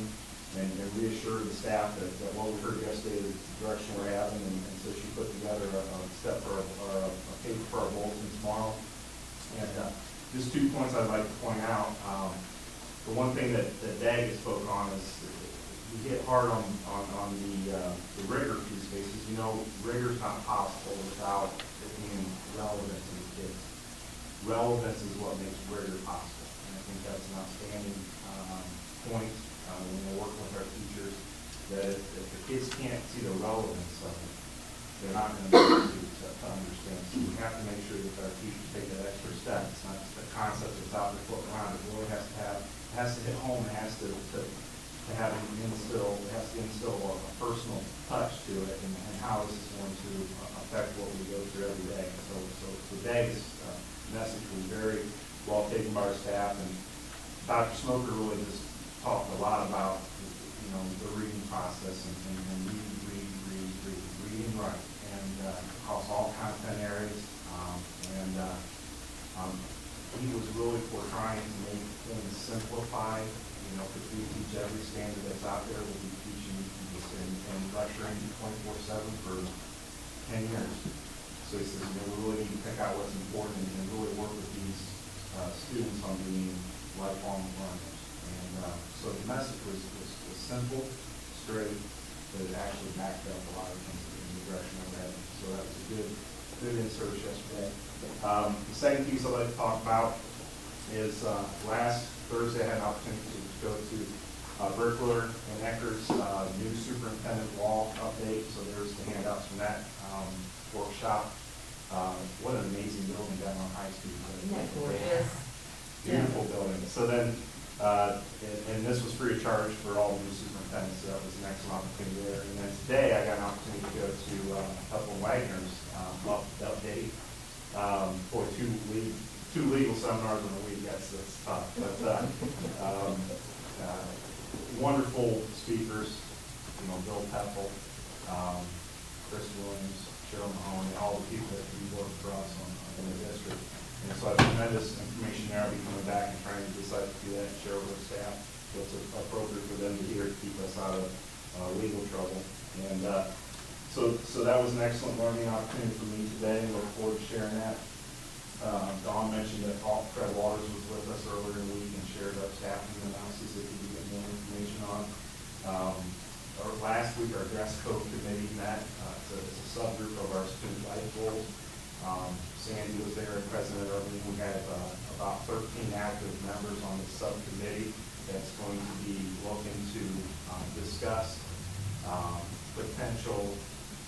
and reassure the staff that what we heard yesterday is the direction we're having. And so she put together a step for a paper for our bulletin tomorrow. And just 2 points I'd like to point out. The one thing that Daggett spoke on is we hit hard on the rigor piece basis. You know, rigor is not possible without it being relevant to the kids. Relevance is what makes rigor possible. And I think that's an outstanding point when we're working with our teachers, that if the kids can't see the relevance of it, they're not going to be able to understand. So we have to make sure that our teachers take that extra step. It's not just a concept that's out there floating around. It really has to hit home. It has to have instill a personal touch to it, and how this is going to affect what we go through every day. So today's message was very well taken by our staff, and Dr. Smoker really just talked a lot about, you know, the reading process and reading right, and across all content areas. He was really for trying to make things simplified. You know, because we teach every standard that's out there. We'll be teaching this and lecturing 24/7 for 10 years. So he says, you know, we really need to pick out what's important and really work with these students on being lifelong learners. And so the message was simple, straight, that it actually backed up a lot of things in the direction I'm heading. So that was a good in-service yesterday. The second piece I'd like to talk about is last Thursday I had an opportunity to go to Berkler and Ecker's new superintendent wall update. So there's the handouts from that workshop. What an amazing building down on High Street. Isn't that gorgeous? Beautiful building. So then, and this was free of charge for all the new superintendents, so that was an excellent opportunity there. And then today I got an opportunity to go to Huffel and Wagner's update for two legal seminars in a week. That's tough. But wonderful speakers, Bill Peffel, Chris Williams, Cheryl Mahoney, all the people that we work for us in the district. And so I have tremendous information there. I'll be coming back and trying to decide to do that and share with staff what's appropriate for them to hear to keep us out of legal trouble. And so that was an excellent learning opportunity for me today, and look forward to sharing that. Dawn mentioned that Fred Waters was with us earlier in the week and shared our staffing analysis that we could get more information on. Last week, our dress code committee met. It's a subgroup of our student life goals. Sandy was there, President Irving. We have about 13 active members on the subcommittee that's going to be looking to discuss potential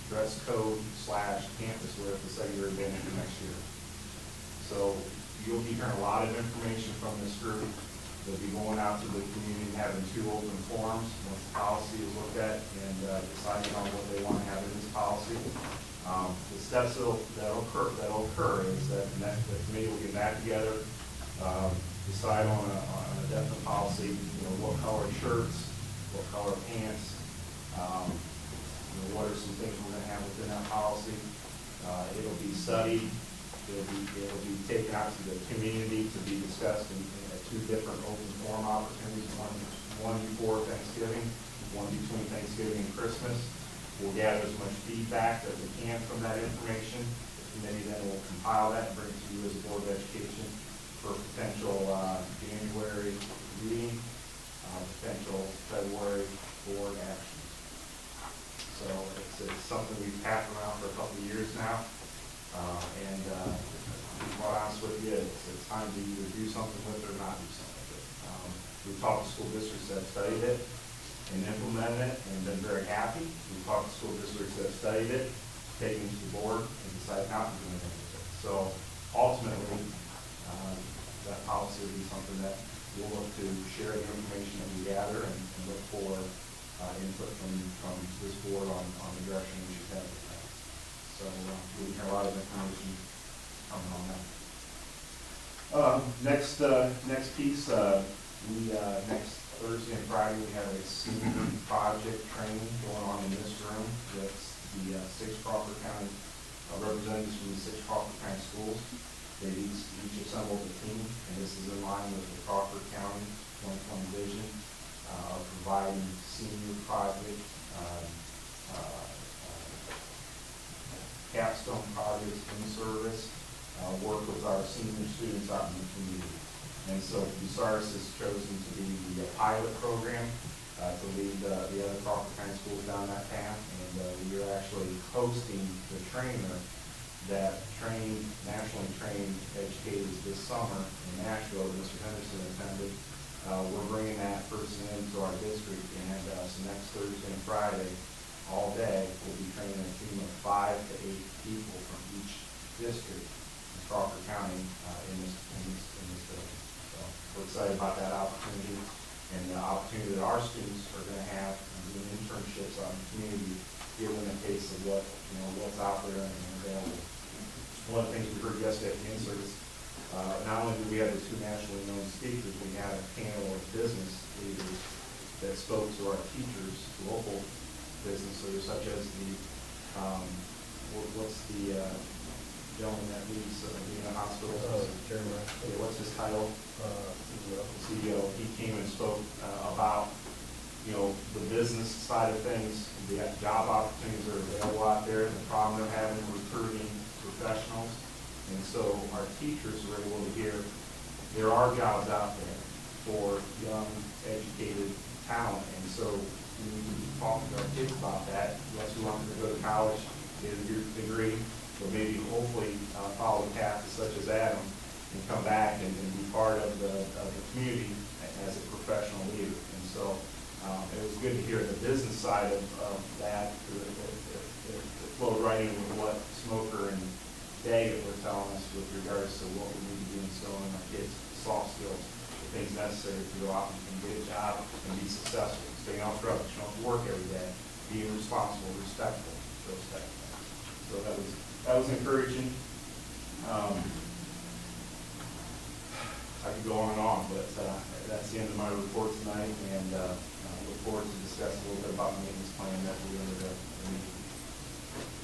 dress code / campus wear for Secretary of Banner next year. So you'll be hearing a lot of information from this group. They'll be going out to the community and having 2 open forums once the policy is looked at and deciding on what they want to have in this policy. The steps that'll occur is that the committee will get that together, decide on a definite policy, what color shirts, what color pants, what are some things we're going to have within that policy. It'll be studied. It'll be taken out to the community to be discussed in 2 different open forum opportunities, one before Thanksgiving, one between Thanksgiving and Christmas. We'll gather as much feedback that we can from that information. The committee then will compile that and bring it to you as a Board of Education for potential January reading, potential February board action. So it's something we've passed around for a couple of years now. And to be quite honest with you, it's time to either do something with it or not do something with it. We've talked to school districts that have studied it and implemented it and been very happy. We've talked to school districts that have studied it, taken it to the board, and decided not to do anything with it. So ultimately, that policy will be something that we'll look to share the information that we gather and look for input from this board on the direction we should head with that. So we have a lot of information coming on that. Next piece, next Thursday and Friday we have a senior project training going on in this room. That's the 6 Crawford County representatives from the 6 Crawford County schools. They each assembled a team, and this is in line with the Crawford County 2020 vision of providing senior project capstone projects in service, work with our senior students out in the community. And so Bucyrus has chosen to be the pilot program to lead the other Crawford County schools down that path. And we are actually hosting the trainer that nationally trained educators this summer in Nashville that Mr. Henderson attended. We're bringing that person into our district, and so next Thursday and Friday, all day, we'll be training a team of 5 to 8 people from each district in Crawford County in this building. So we're excited about that opportunity and the opportunity that our students are going to have doing internships out in the community, giving them a taste of what's out there and available. One of the things we heard yesterday at the in-service, not only do we have the 2 nationally known speakers, we had a panel of business leaders that spoke to our teachers, local business leaders, such as the what's the gentleman that leads the hospital? What's his title? CEO. He came and spoke about the business side of things, the job opportunities that are available out there, the problem they're having recruiting professionals. And so our teachers were able to hear there are jobs out there for young, educated talent. And so and we can talk to our kids about that. Yes, we want them to go to college, get a degree, but maybe hopefully follow a path such as Adam and come back and be part of the community as a professional leader. And so it was good to hear the business side of that. It flowed right in with what Smoker and Daggett were telling us with regards to what we need to do instilling in our kids, soft skills, the things necessary to go out and get a job and be successful, staying out of trouble, showing up to work every day, being responsible, respectful, those types of things. So that was encouraging. I could go on and on, but that's the end of my report tonight, and I look forward to discussing a little bit about the maintenance plan that we're going to meet.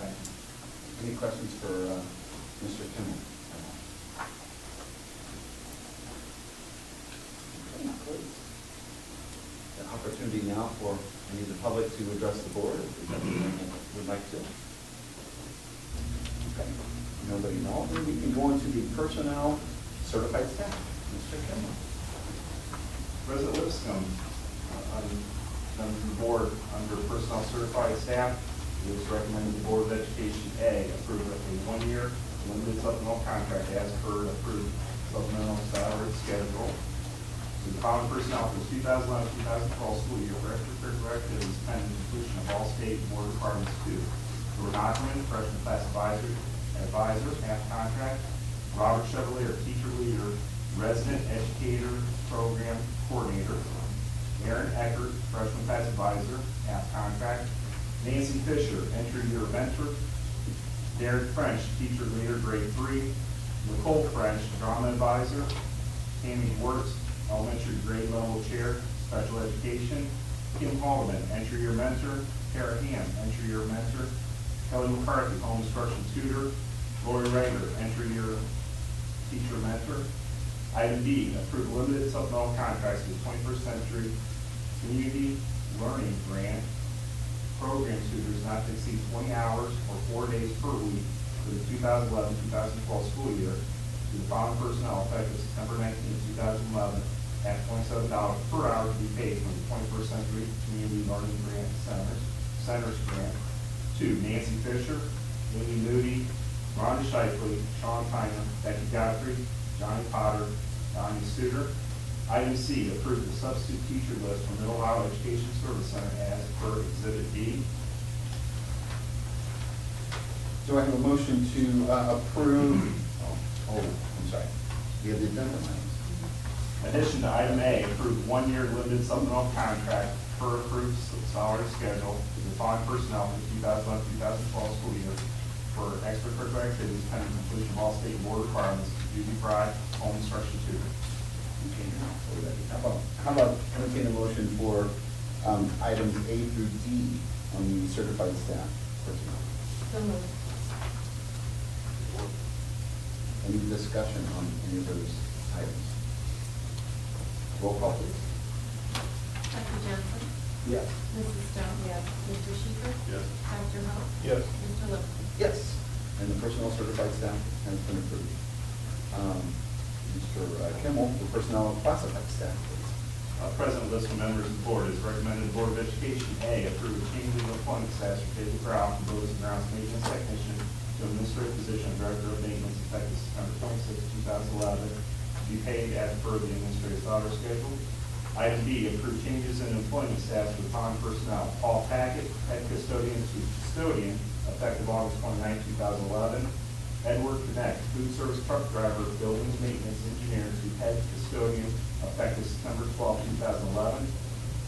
Thank you. Any questions for Mr. Kimmel? An opportunity now for any of the public to address the board if there's anyone that would like to. Okay. Nobody knows. Then we can go into the personnel certified staff. Mr. Kimmel. President Lipscomb, on the board under personnel certified staff, it was recommended the Board of Education A approve a one-year limited supplemental contract as per approved supplemental salary schedule to the following personnel for the 2011-2012 school year for extracurricular activities pending completion of all state board requirements 2. Stuart Ackerman, freshman class advisor, half contract. Robert Chevalier, teacher leader, resident educator program coordinator. Aaron Eckert, freshman class advisor, half contract. Nancy Fisher, entry year mentor. Derek French, teacher leader, grade 3. Nicole French, drama advisor. Tammy Wertz, elementary grade level chair, special education. Kim Haldeman, entry year mentor. Tara Ham, entry year mentor. Kelly McCarthy, home instruction tutor. Lori Rager, entry year teacher mentor. Item D, approve limited supplemental contracts with 21st Century Community Learning Grant program tutors not to exceed 20 hours or 4 days per week for the 2011-2012 school year to the following personnel effective September 19, 2011 at $27 per hour to be paid from the 21st Century Community Learning Grant Centers Grant to Nancy Fisher, Amy Moody, Rhonda Shifley, Sean Tyner, Becky Godfrey, Johnny Potter, Donnie Studer. Item C, approve the substitute teacher list for Middle Ohio Education Service Center as per Exhibit D. Do I have a motion to approve? I'm sorry. We have the agenda items. In addition to item A, approve one-year limited supplemental contract per approved salary schedule to the following personnel for the 2011-2012 school year for extracurricular activities pending completion of all state board requirements, duty bride, home instruction tutor. Okay. How about entertain a motion for items A through D on the certified staff personnel? So moved. Any discussion on any of those items? Roll call, please. Dr. Johnson? Yes. Mrs. Stone? Yes. Mr. Schieffer? Yes. Dr. Hope? Yes. Mr. Lipscomb? Yes. And the personnel certified staff has been approved. Mr. Kimmel, the personnel classified staff, please. President Lipscomb, members of the board, is recommended the Board of Education A approve a change in employment status for David Brown from Buildings and Grounds Maintenance Technician to administrative position of Director of Maintenance effective September 26, 2011, to be paid as per the administrative salary schedule. Item B, approve changes in employment status for following personnel. Paul Tackett, head custodian to custodian, effective August 29, 2011. Edward Connect, food service truck driver, buildings maintenance engineer to head custodian, effective September 12, 2011.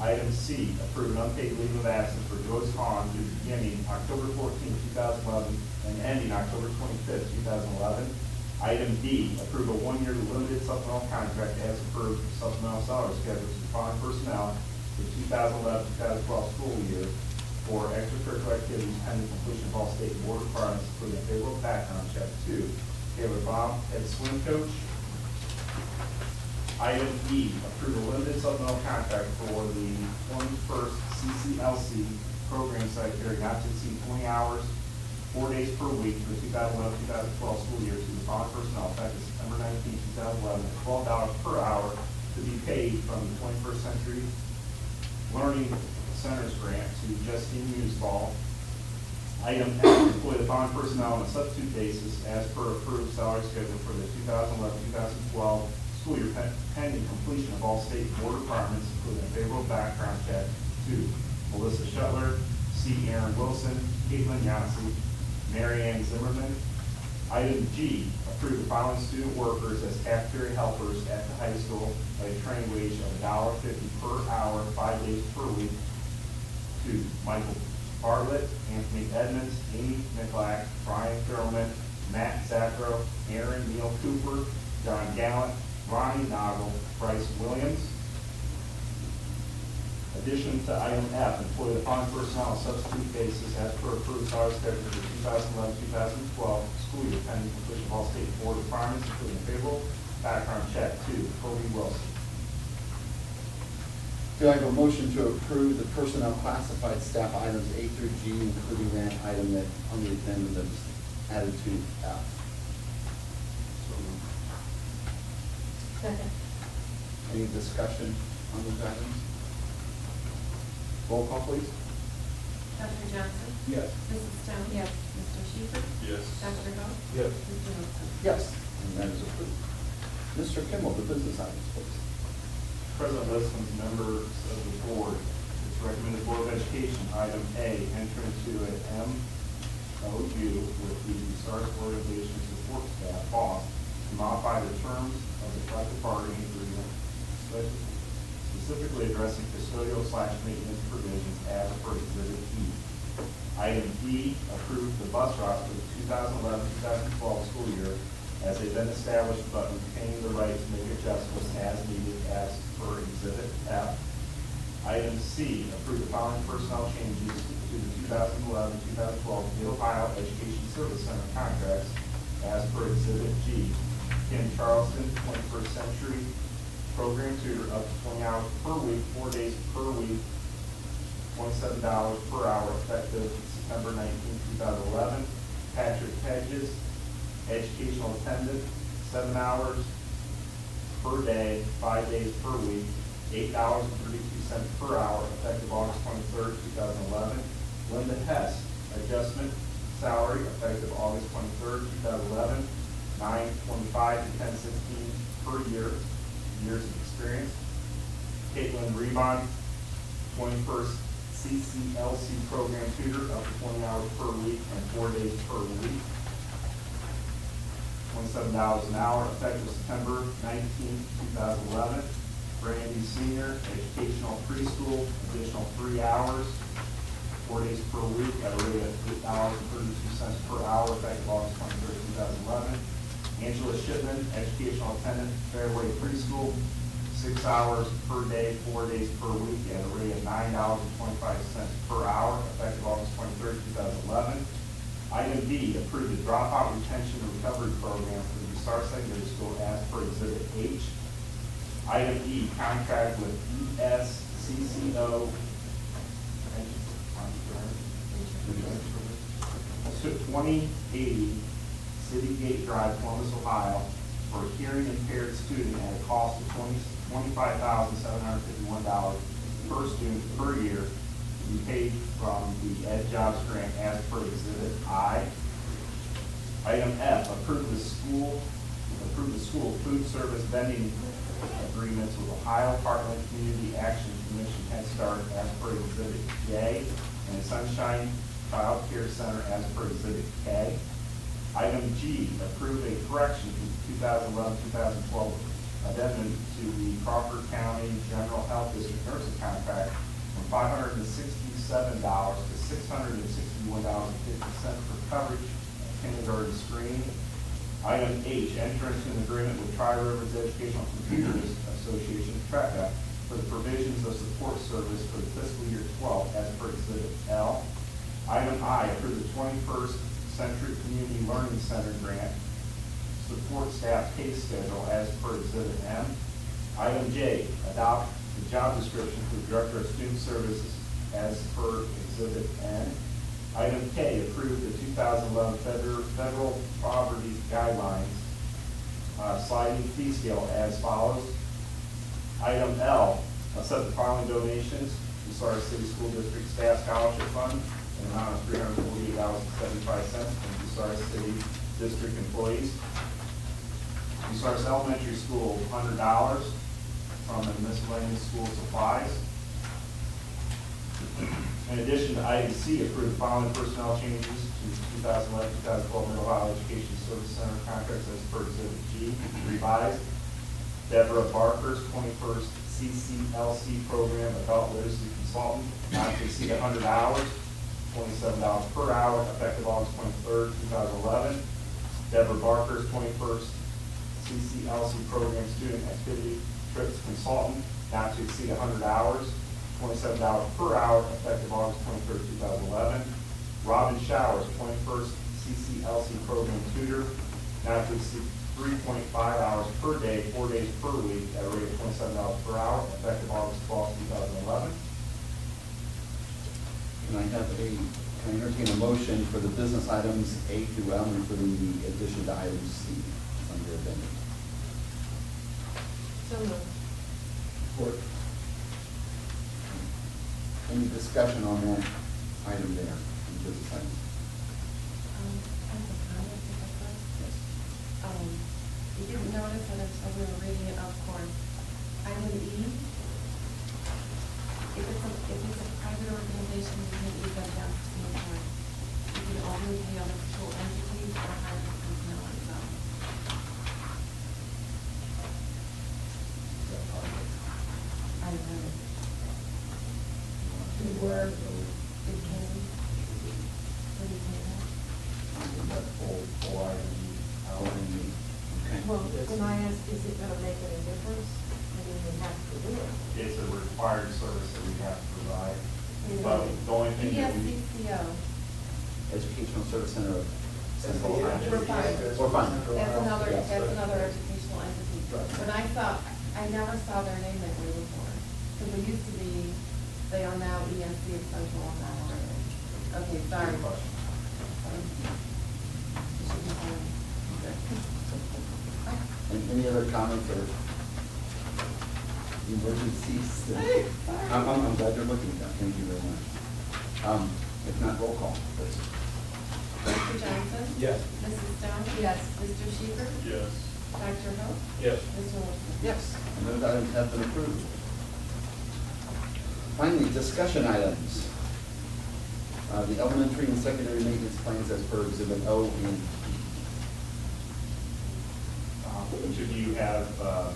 Item C, approve an unpaid leave of absence for Joyce Hahn to beginning October 14, 2011 and ending October 25, 2011. Item D, approve a one-year limited supplemental contract as approved for supplemental salary schedules for foreign personnel for 2011-2012 school year for extracurricular activities pending completion of all state board requirements, including a favorable background check. 2, Taylor Baum, head swim coach. Item E, approve a limited supplemental contract for the 21st CCLC program secretary not to exceed 20 hours, 4 days per week for the 2011-2012 school year to the following personnel effective September 19, 2011 at $12 per hour to be paid from the 21st Century Learning Centers grant to Justine Museball. Item F, employ the following personnel on a substitute basis as per approved salary schedule for the 2011-2012 school year pending completion of all state board requirements, including a favorable background check to Melissa Shuttler, C. Aaron Wilson, Caitlin Yancey, Mary Ann Zimmerman. Item G, approve the following student workers as cafeteria helpers at the high school at a trained wage of $1.50 per hour, 5 days per week, to Michael Bartlett, Anthony Edmonds, Amy Michalak, Brian Thurman, Matt Zackro, Aaron Neal Cooper, John Gallant, Ronnie Noggle, Bryce Williams. Addition to item F, employ the following personnel on a substitute basis as per approved salary schedule for the 2011-2012 school year pending completion of all state board requirements, including a favorable background check to Cody Wilson. Do I have a motion to approve the personnel classified staff items A through G, including that item that on the agenda that's added to F? Second. Any discussion on those items? Roll call, please. Dr. Johnson? Yes. Mrs. Stone? Yes. Mr. Schieffer? Yes. Dr. Vogt? Yes. Mr. Wilson? Yes. And that is approved. Mr. Kimball, the business items, please. President listens members of the board. It's recommended Board of Education, item A, enter into an MOU with the Bucyrus Organization Support Staff, BOSS, to modify the terms of the collective bargaining agreement, specifically addressing custodial/maintenance provisions as per Exhibit E. Item B, approve the bus routes for the 2011-2012 school year as they've been established, but retaining the right to make adjustments as needed as per Exhibit F. Item C, approve the following personnel changes to the 2011-2012 Mid-Ohio Education Service Center contracts as per Exhibit G. Kim Charleston, 21st Century Program Tutor, up to 20 hours per week, 4 days per week, $27 per hour, effective September 19, 2011. Patrick Hedges, Educational Attendant, 7 hours per day, 5 days per week, $8.32 per hour, effective August 23rd, 2011. Linda Hess, Adjustment Salary, effective August 23rd, 2011, $9.25 to $10.16 per year, years of experience. Caitlin Rebond, 21st CCLC Program Tutor, up to 20 hours per week and 4 days per week. $27 an hour, effective September 19, 2011. Brandy Senior, Educational Preschool, additional 3 hours, 4 days per week at a rate of $8.32 per hour, effective August 23, 2011. Angela Shipman, Educational Attendant, Fairway Preschool, 6 hours per day, 4 days per week at a rate of $9.25 per hour, effective August 23, 2011. Item B, approve the dropout retention and recovery program for the Bucyrus Secondary School as per Exhibit H. Item E, contract with ESCCO 2080 City Gate Drive, Columbus, Ohio, for a hearing impaired student at a cost of $25,751 per student per year, to be paid from the Ed Jobs Grant as per Exhibit I. Item F, approve the school food service vending agreements with Ohio Heartland Community Action Commission Head Start as per Exhibit J, and the Sunshine Child Care Center as per Exhibit K. Item G, approve a correction to the 2011-2012 addendum to the Crawford County General Health District nursing contract from $567 to $661.50 for coverage of kindergarten screening. Item H, enter into an agreement with Tri-Rivers Educational Computers Association, TRECA, for the provisions of support service for the fiscal year 12 as per Exhibit L. Item I, approve the 21st Century Community Learning Center grant support staff pay schedule as per Exhibit M. Item J, adopt the job description for the Director of Student Services as per Exhibit N. Item K, approve the 2011 federal poverty guidelines sliding fee scale as follows. Item L, accept the following donations Bucyrus City School District Staff Scholarship Fund, an amount of $348.75 from Bucyrus City District employees. Bucyrus Elementary School, $100 from the miscellaneous school supplies. In addition to IBC, approved the following personnel changes to 2011-2012 Middle Ohio Education Service Center contracts as per Exhibit G, revised. Deborah Barker's 21st CCLC program adult literacy consultant, not to exceed 100 hours, $27 per hour, effective August 23rd, 2011. Deborah Barker's 21st CCLC program student activity trips consultant, not to exceed 100 hours, $27 per hour, effective August 23rd, 2011. Robin Showers, 21st CCLC program tutor, not to exceed 3.5 hours per day, 4 days per week, at a rate of $27 per hour, effective August 12th, 2011. Can I entertain a motion for the business items A through L, including the addition to item C under addendum? So moved. Support. Any discussion on that item there, in business items? I have a comment, if I could. Yes. You didn't notice that until we were reading it, of course. Item E, if it's a private organization, you can use that down to the time. You can only pay other school entities or hire personnel on its own. I don't know. The word, it can, what do you say that? That full item, Okay. Well, can I ask, is it gonna make any difference? I mean, we have to do it. it's a required service that we have to provide. But the only thing that we, ESCCO, Educational Service Center of Central Ohio. we're fine. We're fine. That's another educational entity. Right. But I never saw their name that way before. Because they used to be, they are now ESC Central Ohio. Okay, sorry. Good question. It should be fine. Any other comments or emergencies? I'm glad you're looking at that. Thank you very much. If not, roll call, please. Mr. Johnson? Yes. Mrs. Stone? Yes. Mr. Sheeper? Yes. Dr. Hope? Yes. Mr. Wilson? Yes. And those items have been approved. Finally, discussion items. The elementary and secondary maintenance plans as per Exhibit O and P. each of you have the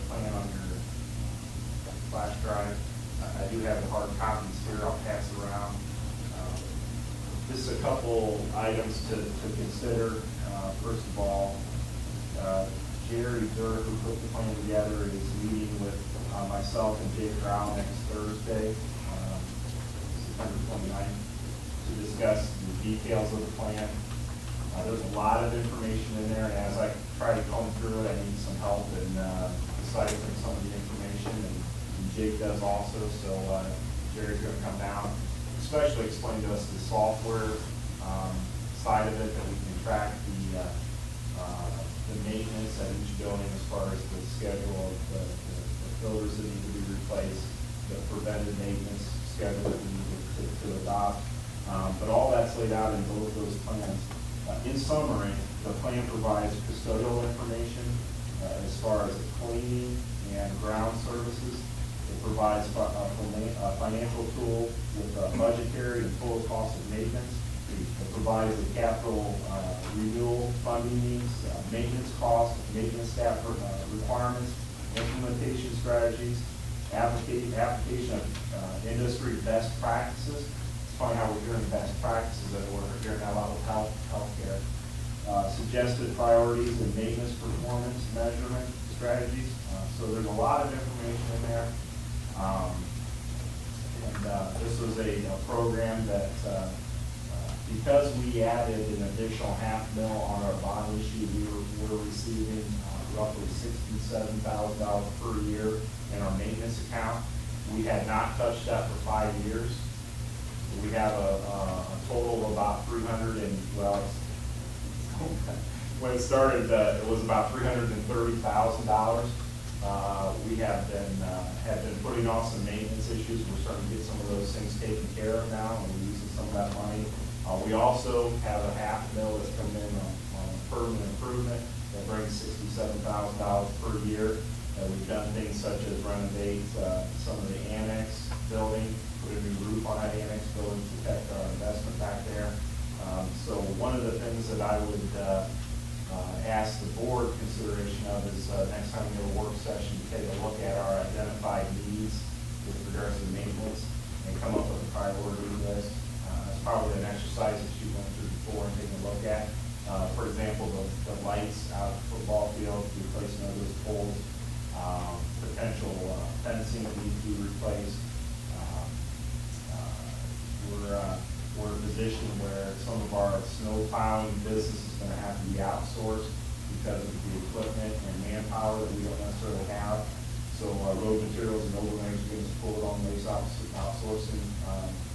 plan on your flash drive. I do have the hard copies here, I'll pass it around. Just a couple items to consider. First of all, Jerry Durr, who put the plan together, is meeting with myself and Jake Brown next Thursday, September 29th, to discuss the details of the plan. There's a lot of information in there, and as I try to comb through it, I need some help in deciphering some of the information, and Jake does also, so Jerry's going to come down, especially explain to us the software side of it, that we can track the maintenance at each building as far as the schedule of the filters that need to be replaced, the preventive maintenance schedule that we need to adopt. But all that's laid out in both those plans. In summary, the plan provides custodial information as far as cleaning and ground services. It provides a financial tool with budgetary and total cost of maintenance. It provides the capital renewal funding needs, maintenance costs, maintenance staff requirements, implementation strategies, application of industry best practices. It's funny how we're hearing best practices that we're hearing a lot of healthcare. Suggested priorities and maintenance performance measurement strategies. So there's a lot of information in there. This was a program that, because we added an additional $500,000 on our bond issue, we're receiving roughly $67,000 per year in our maintenance account. We had not touched that for 5 years. We have a total of about when it started, it was about $330,000. We have been putting off some maintenance issues. We're starting to get some of those things taken care of now, and we're using some of that money. We also have a $500,000 that's coming in on permanent improvement that brings $67,000 per year. We've done things such as renovate some of the annex building, put a new roof on that annex building to protect our investment back there. So one of the things that I would ask the board consideration of is next time we have a work session, to take a look at our identified needs with regards to maintenance and come up with a priority list. That's probably an exercise that you went through before and taking a look at. For example, the lights out at the football field, replacing of those poles, potential fencing that needs to be replaced. We're in a position where some of our snow plowing business is going to have to be outsourced because of the equipment and manpower that we don't necessarily have. So road materials and overlays are going to pull on those outsourcing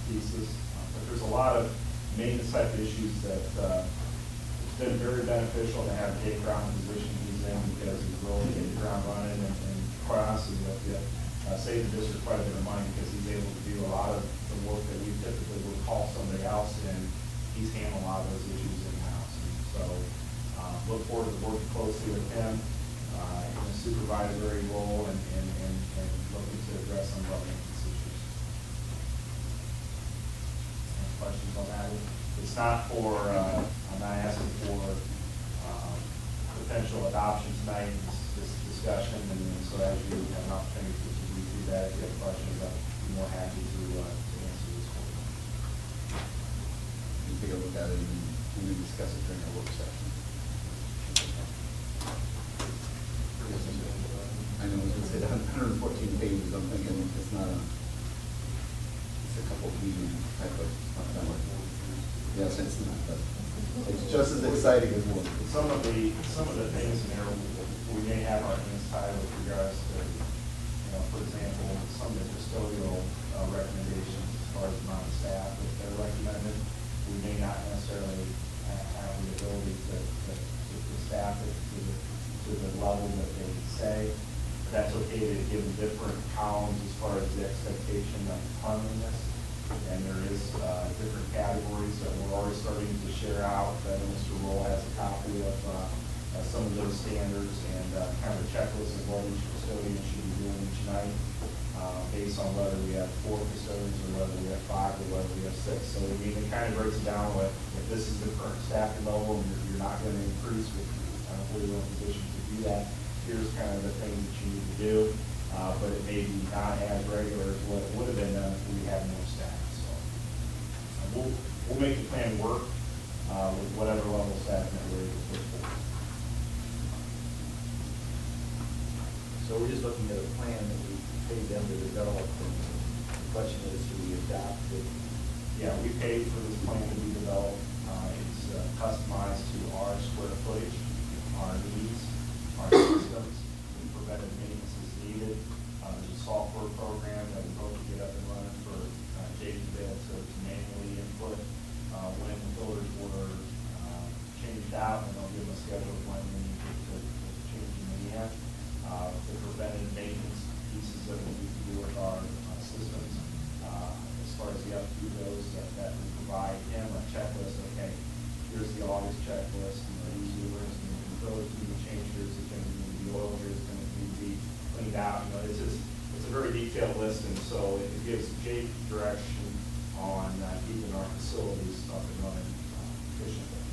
pieces. But there's a lot of maintenance type issues that it's been very beneficial to have Jake Brown in the position he's in, because he's really hit the ground running and quite honestly save the district quite a bit of money, because he's able to do a lot of the work that we typically would call somebody else in. He's handling a lot of those issues in-house. And so look forward to working closely with him in a supervisory role and looking to address some of our maintenance issues. Any questions on that? It's not for, I'm not asking for potential adoption tonight, this discussion, and so as you have an opportunity to read through that, if you have questions, I'd be more happy to answer this for you. You can take a look at it and we can discuss it during our work session. I know it's 114 pages. I'm thinking it's not it's a couple medium type of yes, it's not, but it's just as exciting as one. Some of the things in there we may have our hands tied with regards to, for example, some of the custodial recommendations as far as the amount of staff that they're recommended. We may not necessarily have the ability to staff it to the level that they say. But that's okay to give them different columns as far as the expectation of cleanliness. And there is different categories that we're already starting to share out. Mr. Roll has a copy of some of those standards and kind of a checklist of what each custodian should be doing each night, based on whether we have 4 custodians or whether we have 5 or whether we have 6. So it kind of breaks it down with, if this is the current staffing level and you're not going to increase with where you're in a position to do that, here's kind of the things that you need to do. But it may be not as regular as what it would have been done if we had more staff. So we'll make the plan work with whatever level of staff that we're able to put forward. So we're just looking at a plan that we paid them to develop, and the question is, do we adopt it? Yeah, we paid for this plan to be developed. It's customized to our square footage, our needs, our systems, preventive maintenance is needed. There's a software program that we hope to get up and running for Jake to be able to manually input when the filters were changed out, and they'll give them a schedule of when we need to change them again. The preventive maintenance pieces that we need to do with our systems, as far as the upkeep goes, that we provide him a checklist. Okay, here's the August checklist. These levers and the filters need to be changed. Here's going to need to be oiled. Here's going to need to be cleaned out. It's a very detailed list, and so it gives Jake direction on keeping our facilities up and running efficiently.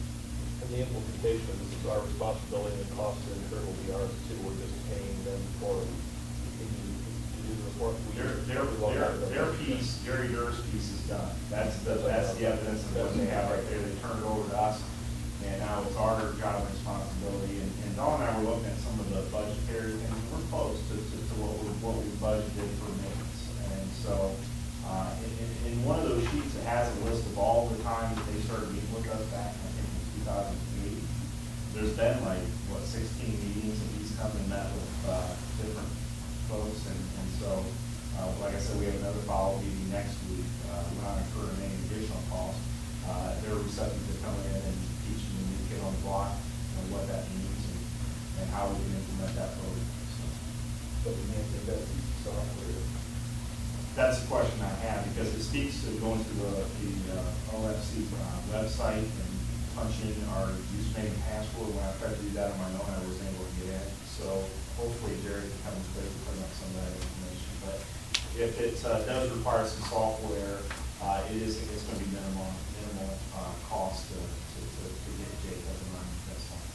And the implementation of this is our responsibility, and the cost to incur will be ours too. We're just paying them for to do the report. Their piece, Jerry Durr's piece is done. That's the evidence of what they have right there. They turn it over to us, and now it's our job and responsibility. And Dawn and I were looking at some of the budgetary things. We're close to what we budgeted for maintenance. And so in one of those sheets, it has a list of all the times that they started meeting with us back, I think, in 2008. There's been 16 meetings that he's come and met with different folks. And so, like I said, we have another follow-up meeting next week. We're not incurring any additional costs. They're receptive to coming in and teaching the new kid on the block what that means and how we can implement that program. So. but we may have to invest in some software. That's the question I have, because it speaks to going to the OFC website and punch in our username and password. When I tried to do that on my own, I wasn't able to get in. So hopefully Jerry can come and put up some of that information. But if it does require some software, it's going to be minimal cost to get Jake up and running. That's fine.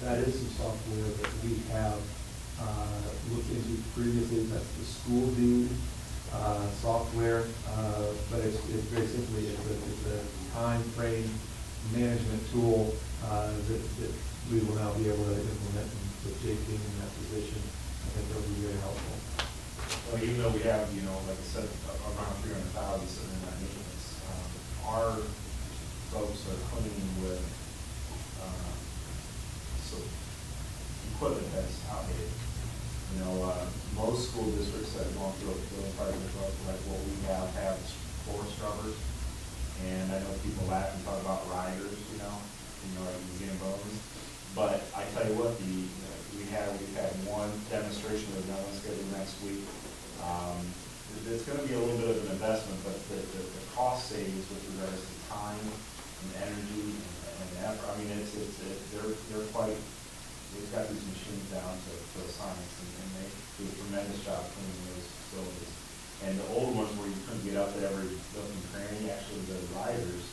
That is some software that we have looked into previously. That's the School Dude software, but it's very simply it's a time frame management tool that we will now be able to implement with Jake being in that position. I think that'll be very helpful. Well, even though we have, like I said, around 300,000 sitting in that maintenance, our folks are cleaning with so equipment that's outdated. Most school districts that have gone through a building department like what we have floor scrubbers. And I know people laugh and talk about riders, like getting bones. But I tell you what, we've had one demonstration with no one's scheduled next week. It's going to be a little bit of an investment, but the cost savings with regards to time and energy and effort, I mean, they're quite. They've got these machines down to a science, and they do a tremendous job cleaning those facilities. And the old ones where you couldn't get up to every nook and cranny, actually the riders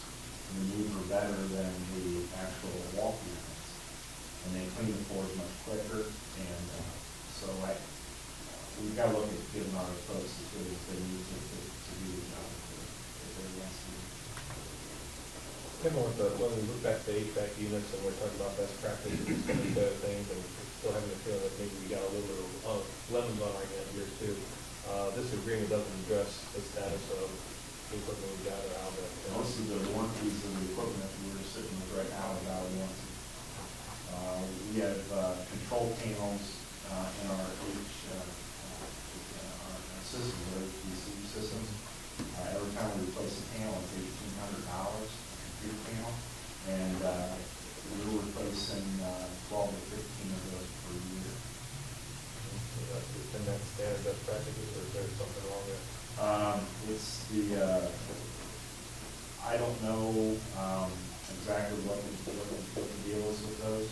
maneuver better than the actual walk units. And they clean the floors much quicker, and so we've got to look at giving our folks as good as they need to do the job if they want to. When we look back to HVAC units and we're talking about best practices and other things, and still having a feeling that maybe we got a little bit of lemons on our hand here too. This agreement doesn't address the status of the equipment we got out there. Most of the warranties of the equipment that we're sitting with right now is out of warranty. We have control panels in our systems, our HVAC systems. Every time we replace a panel, it's $1,800. Panel, and we're replacing 12 to 15 of those per year. And that's standard best practices, or is there something wrong there? It's I don't know exactly what the deal is with those.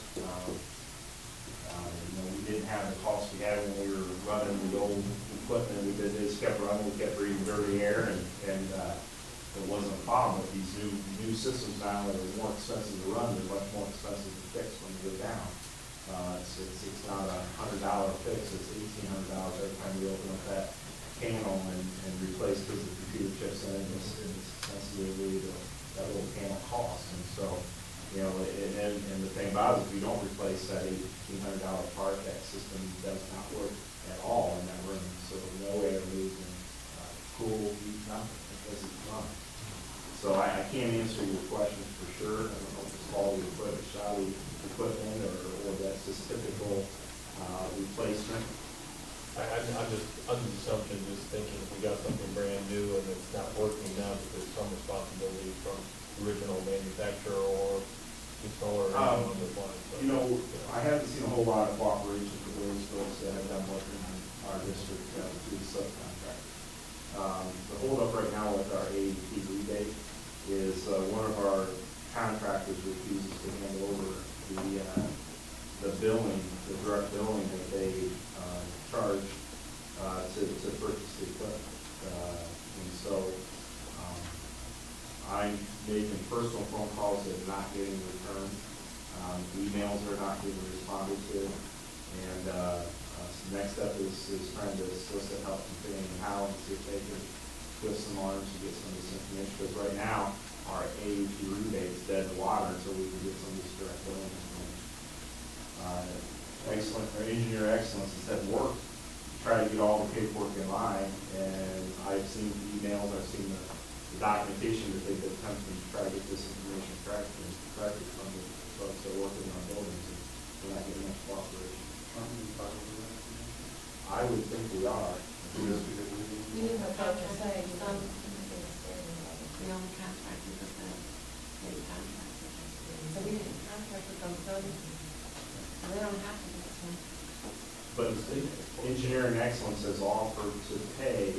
We didn't have the cost we had when we were running the old equipment. We just kept running, we kept breathing dirty air, and it wasn't a problem. But these new systems now that are more expensive to run, they're much more expensive to fix when you go down. It's not a $100 fix, it's $1,800 every time you open up that panel and replace because the computer chips in, and it's sensitively that little panel costs. And so, and the thing about it is if you don't replace that $1,800 part, that system does not work at all in that room. So no air movement, cool, heat, nothing. It doesn't run. So I can't answer your question for sure. I don't know if it's all the equipment, shoddy equipment, or that's just typical replacement. I'm just under the assumption, just thinking if we got something brand new and it's not working now, that there's some responsibility from the original manufacturer or installer or anyone on those lines. I haven't seen a whole lot of cooperation for those folks that have done work in our district through the subcontractors. The holdup right now with our AEP rebate is one of our contractors refuses to hand over the billing, the direct billing that they charge to purchase the equipment. And so I'm making personal phone calls that are not getting returned. Emails are not getting responded to. And so the next step is trying to solicit help from Fannie and Howell and see if they can twist some arms to get some of this information. Because right now, our AEP rebate is dead in the water until we can get some of this direct billing information. Engineer excellence has had work to try to get all the paperwork in line, and I've seen the emails, I've seen the documentation that they've been attempting to try to get this information corrected from the folks that are working on buildings, and we're not getting much cooperation. I would think we are. We need to say some, we only contracted with the state contractors. So we didn't contract with those buildings. They don't have to do this one. But engineering excellence has offered to pay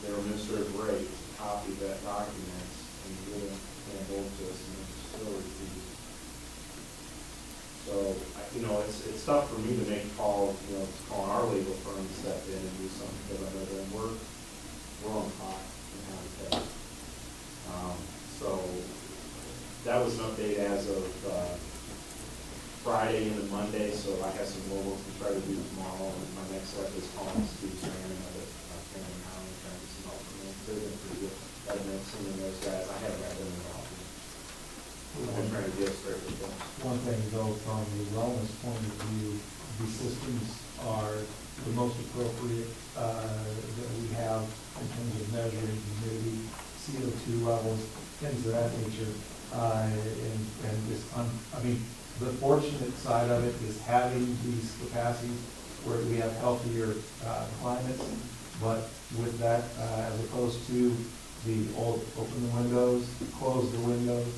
their administrative rate to copy that document and give it hand over to us and then facility fees. So, it's tough for me to make a call, to call our legal firm to step in and do something, because I know that we're on top and how to pay. So, that was an update as of Friday into Monday, so I have some more work to try to do tomorrow, and my next step is calling Steve Manning of it, Cameron County, trying to get some help from them. They've been pretty good. I've been seeing those guys, I haven't had them involved. I've been trying to get straight with them. One thing though, from the wellness point of view, these systems are the most appropriate that we have in terms of measuring humidity, CO2 levels, things of that nature. And this, the fortunate side of it is having these capacities where we have healthier climates, but with that, as opposed to the old open the windows, close the windows,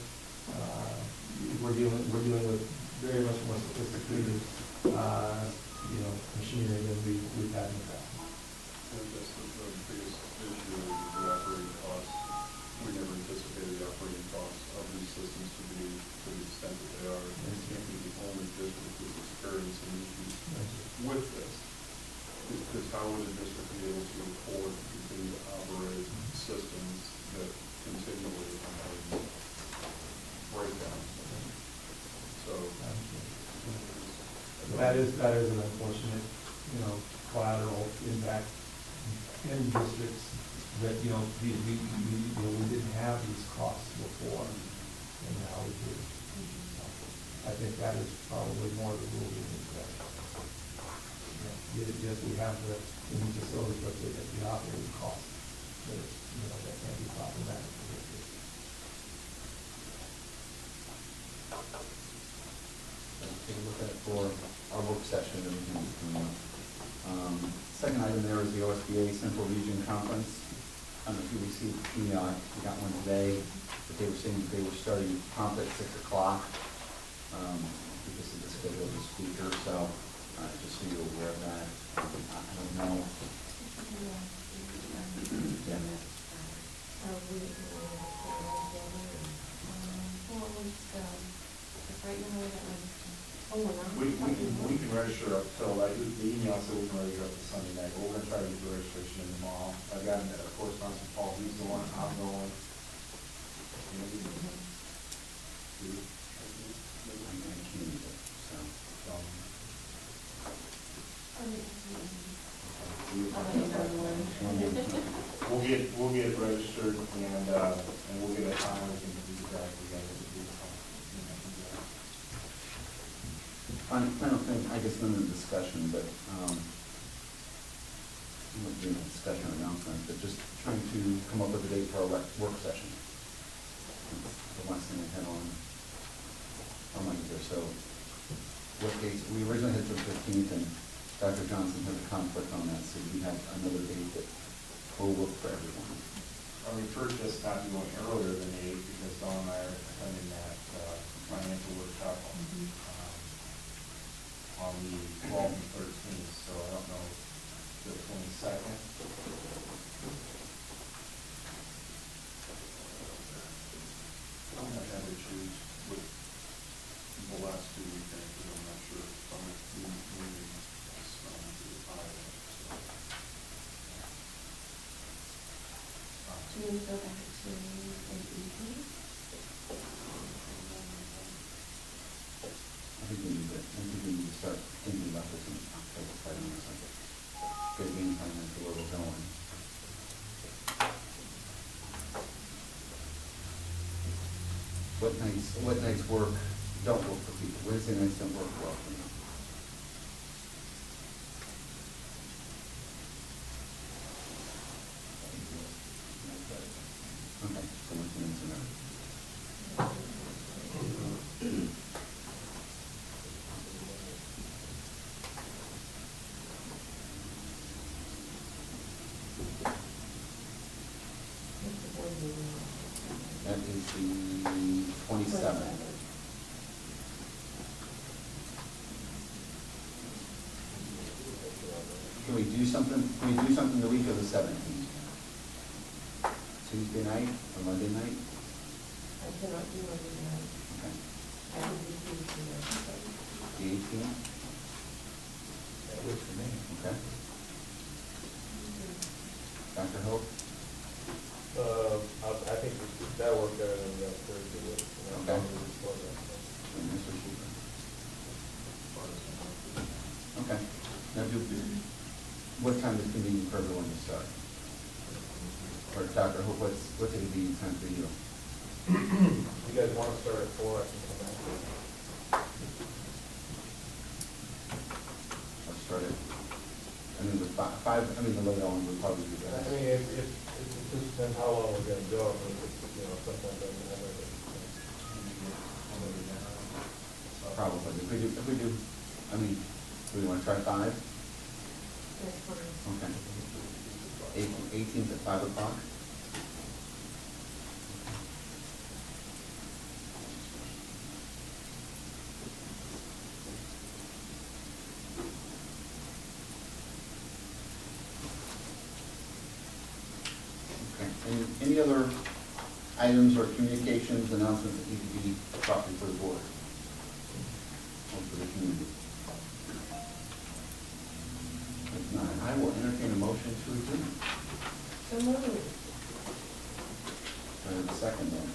we're dealing with very much more sophisticated, machinery than we've had in the past. And that's the biggest issue is the operating costs. We never anticipated the operating costs of these systems to be to the extent that they are. And it can't be the only district that's experiencing issues with this. Because how would a district be able to afford to continue to operate systems that continually are having breakdowns? So that is an unfortunate, collateral impact in districts that, we didn't have these costs before, and now we do. So I think that is probably more the rule than the exception. Yes, we have the new facilities, but the operating costs, that can be problematic for districts. Take a look at it for our work session that we can coming up. Second item there is the OSBA Central Region Conference. I don't know if you received the email, we got one today, but they were saying that they were starting prompt at 6 o'clock. This is the schedule of the speaker, so just so you're aware of that. I don't know. Yeah. Right now we're at We can register up till, the email said we can register up to Sunday night, but we're gonna try to get the registration in tomorrow. I've gotten a correspondence with Paul, he's the one, I'm going. We'll get it registered and we'll get a time we can do that together. Final thing, I guess, limited discussion, but I'm not doing a discussion or announcement, but just trying to come up with a date for our work session. That's the last thing I had on my here. So, what dates? We originally had the 15th, and Dr. Johnson had a conflict on that, so we have another date that will work for everyone. I mean, first, just not going earlier than 8 because Dawn and I are attending that financial workshop on the 12th and 13th, so I don't know the 22nd. I'm not having to choose with the last 2 weekends, but I'm not sure if I'm moving to the 5. Do you go back to an evening? I think we need to start thinking about this in October, quite honestly. Get a game plan as to where we're going. What nights don't work for people? Wednesday nights don't work well for me. Okay, so Wednesday nights are not. That is the 27th. Can we do something the week of the 17th? Tuesday night or Monday night? I cannot do Monday night. Okay. I can do Tuesday night. The 18th? That works for me. Okay. Dr. Hope? I think that'll work better than the Thursday would. Okay. And Mr. Schuster? Okay. Now, what time is convenient for everyone to start? Or Dr. Hope, what's a convenient time for you? You guys want to start at 4, I can come back. Let's start it. I mean, with five, I mean, the late hour would probably be I better. mean, if it just depends how long we're gonna go, I mean, sometimes I don't have it. Probably. If we do, I mean, do we want to try 5? That's fine. Okay. 18th at 5 o'clock? Okay. Any other items or communications, announcements that need to be brought before the board? Or for the community? If not, I will entertain a motion to adjourn. So moved. Second then.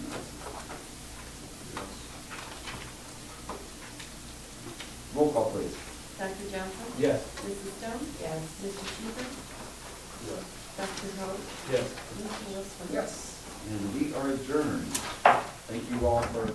Roll call, please. Dr. Johnson? Yes. Mrs. Stone? Yes. Mr. Schuster? Yes. Dr. Hope? Yes. Mr. Listman? Yes. And we are adjourned. Thank you all for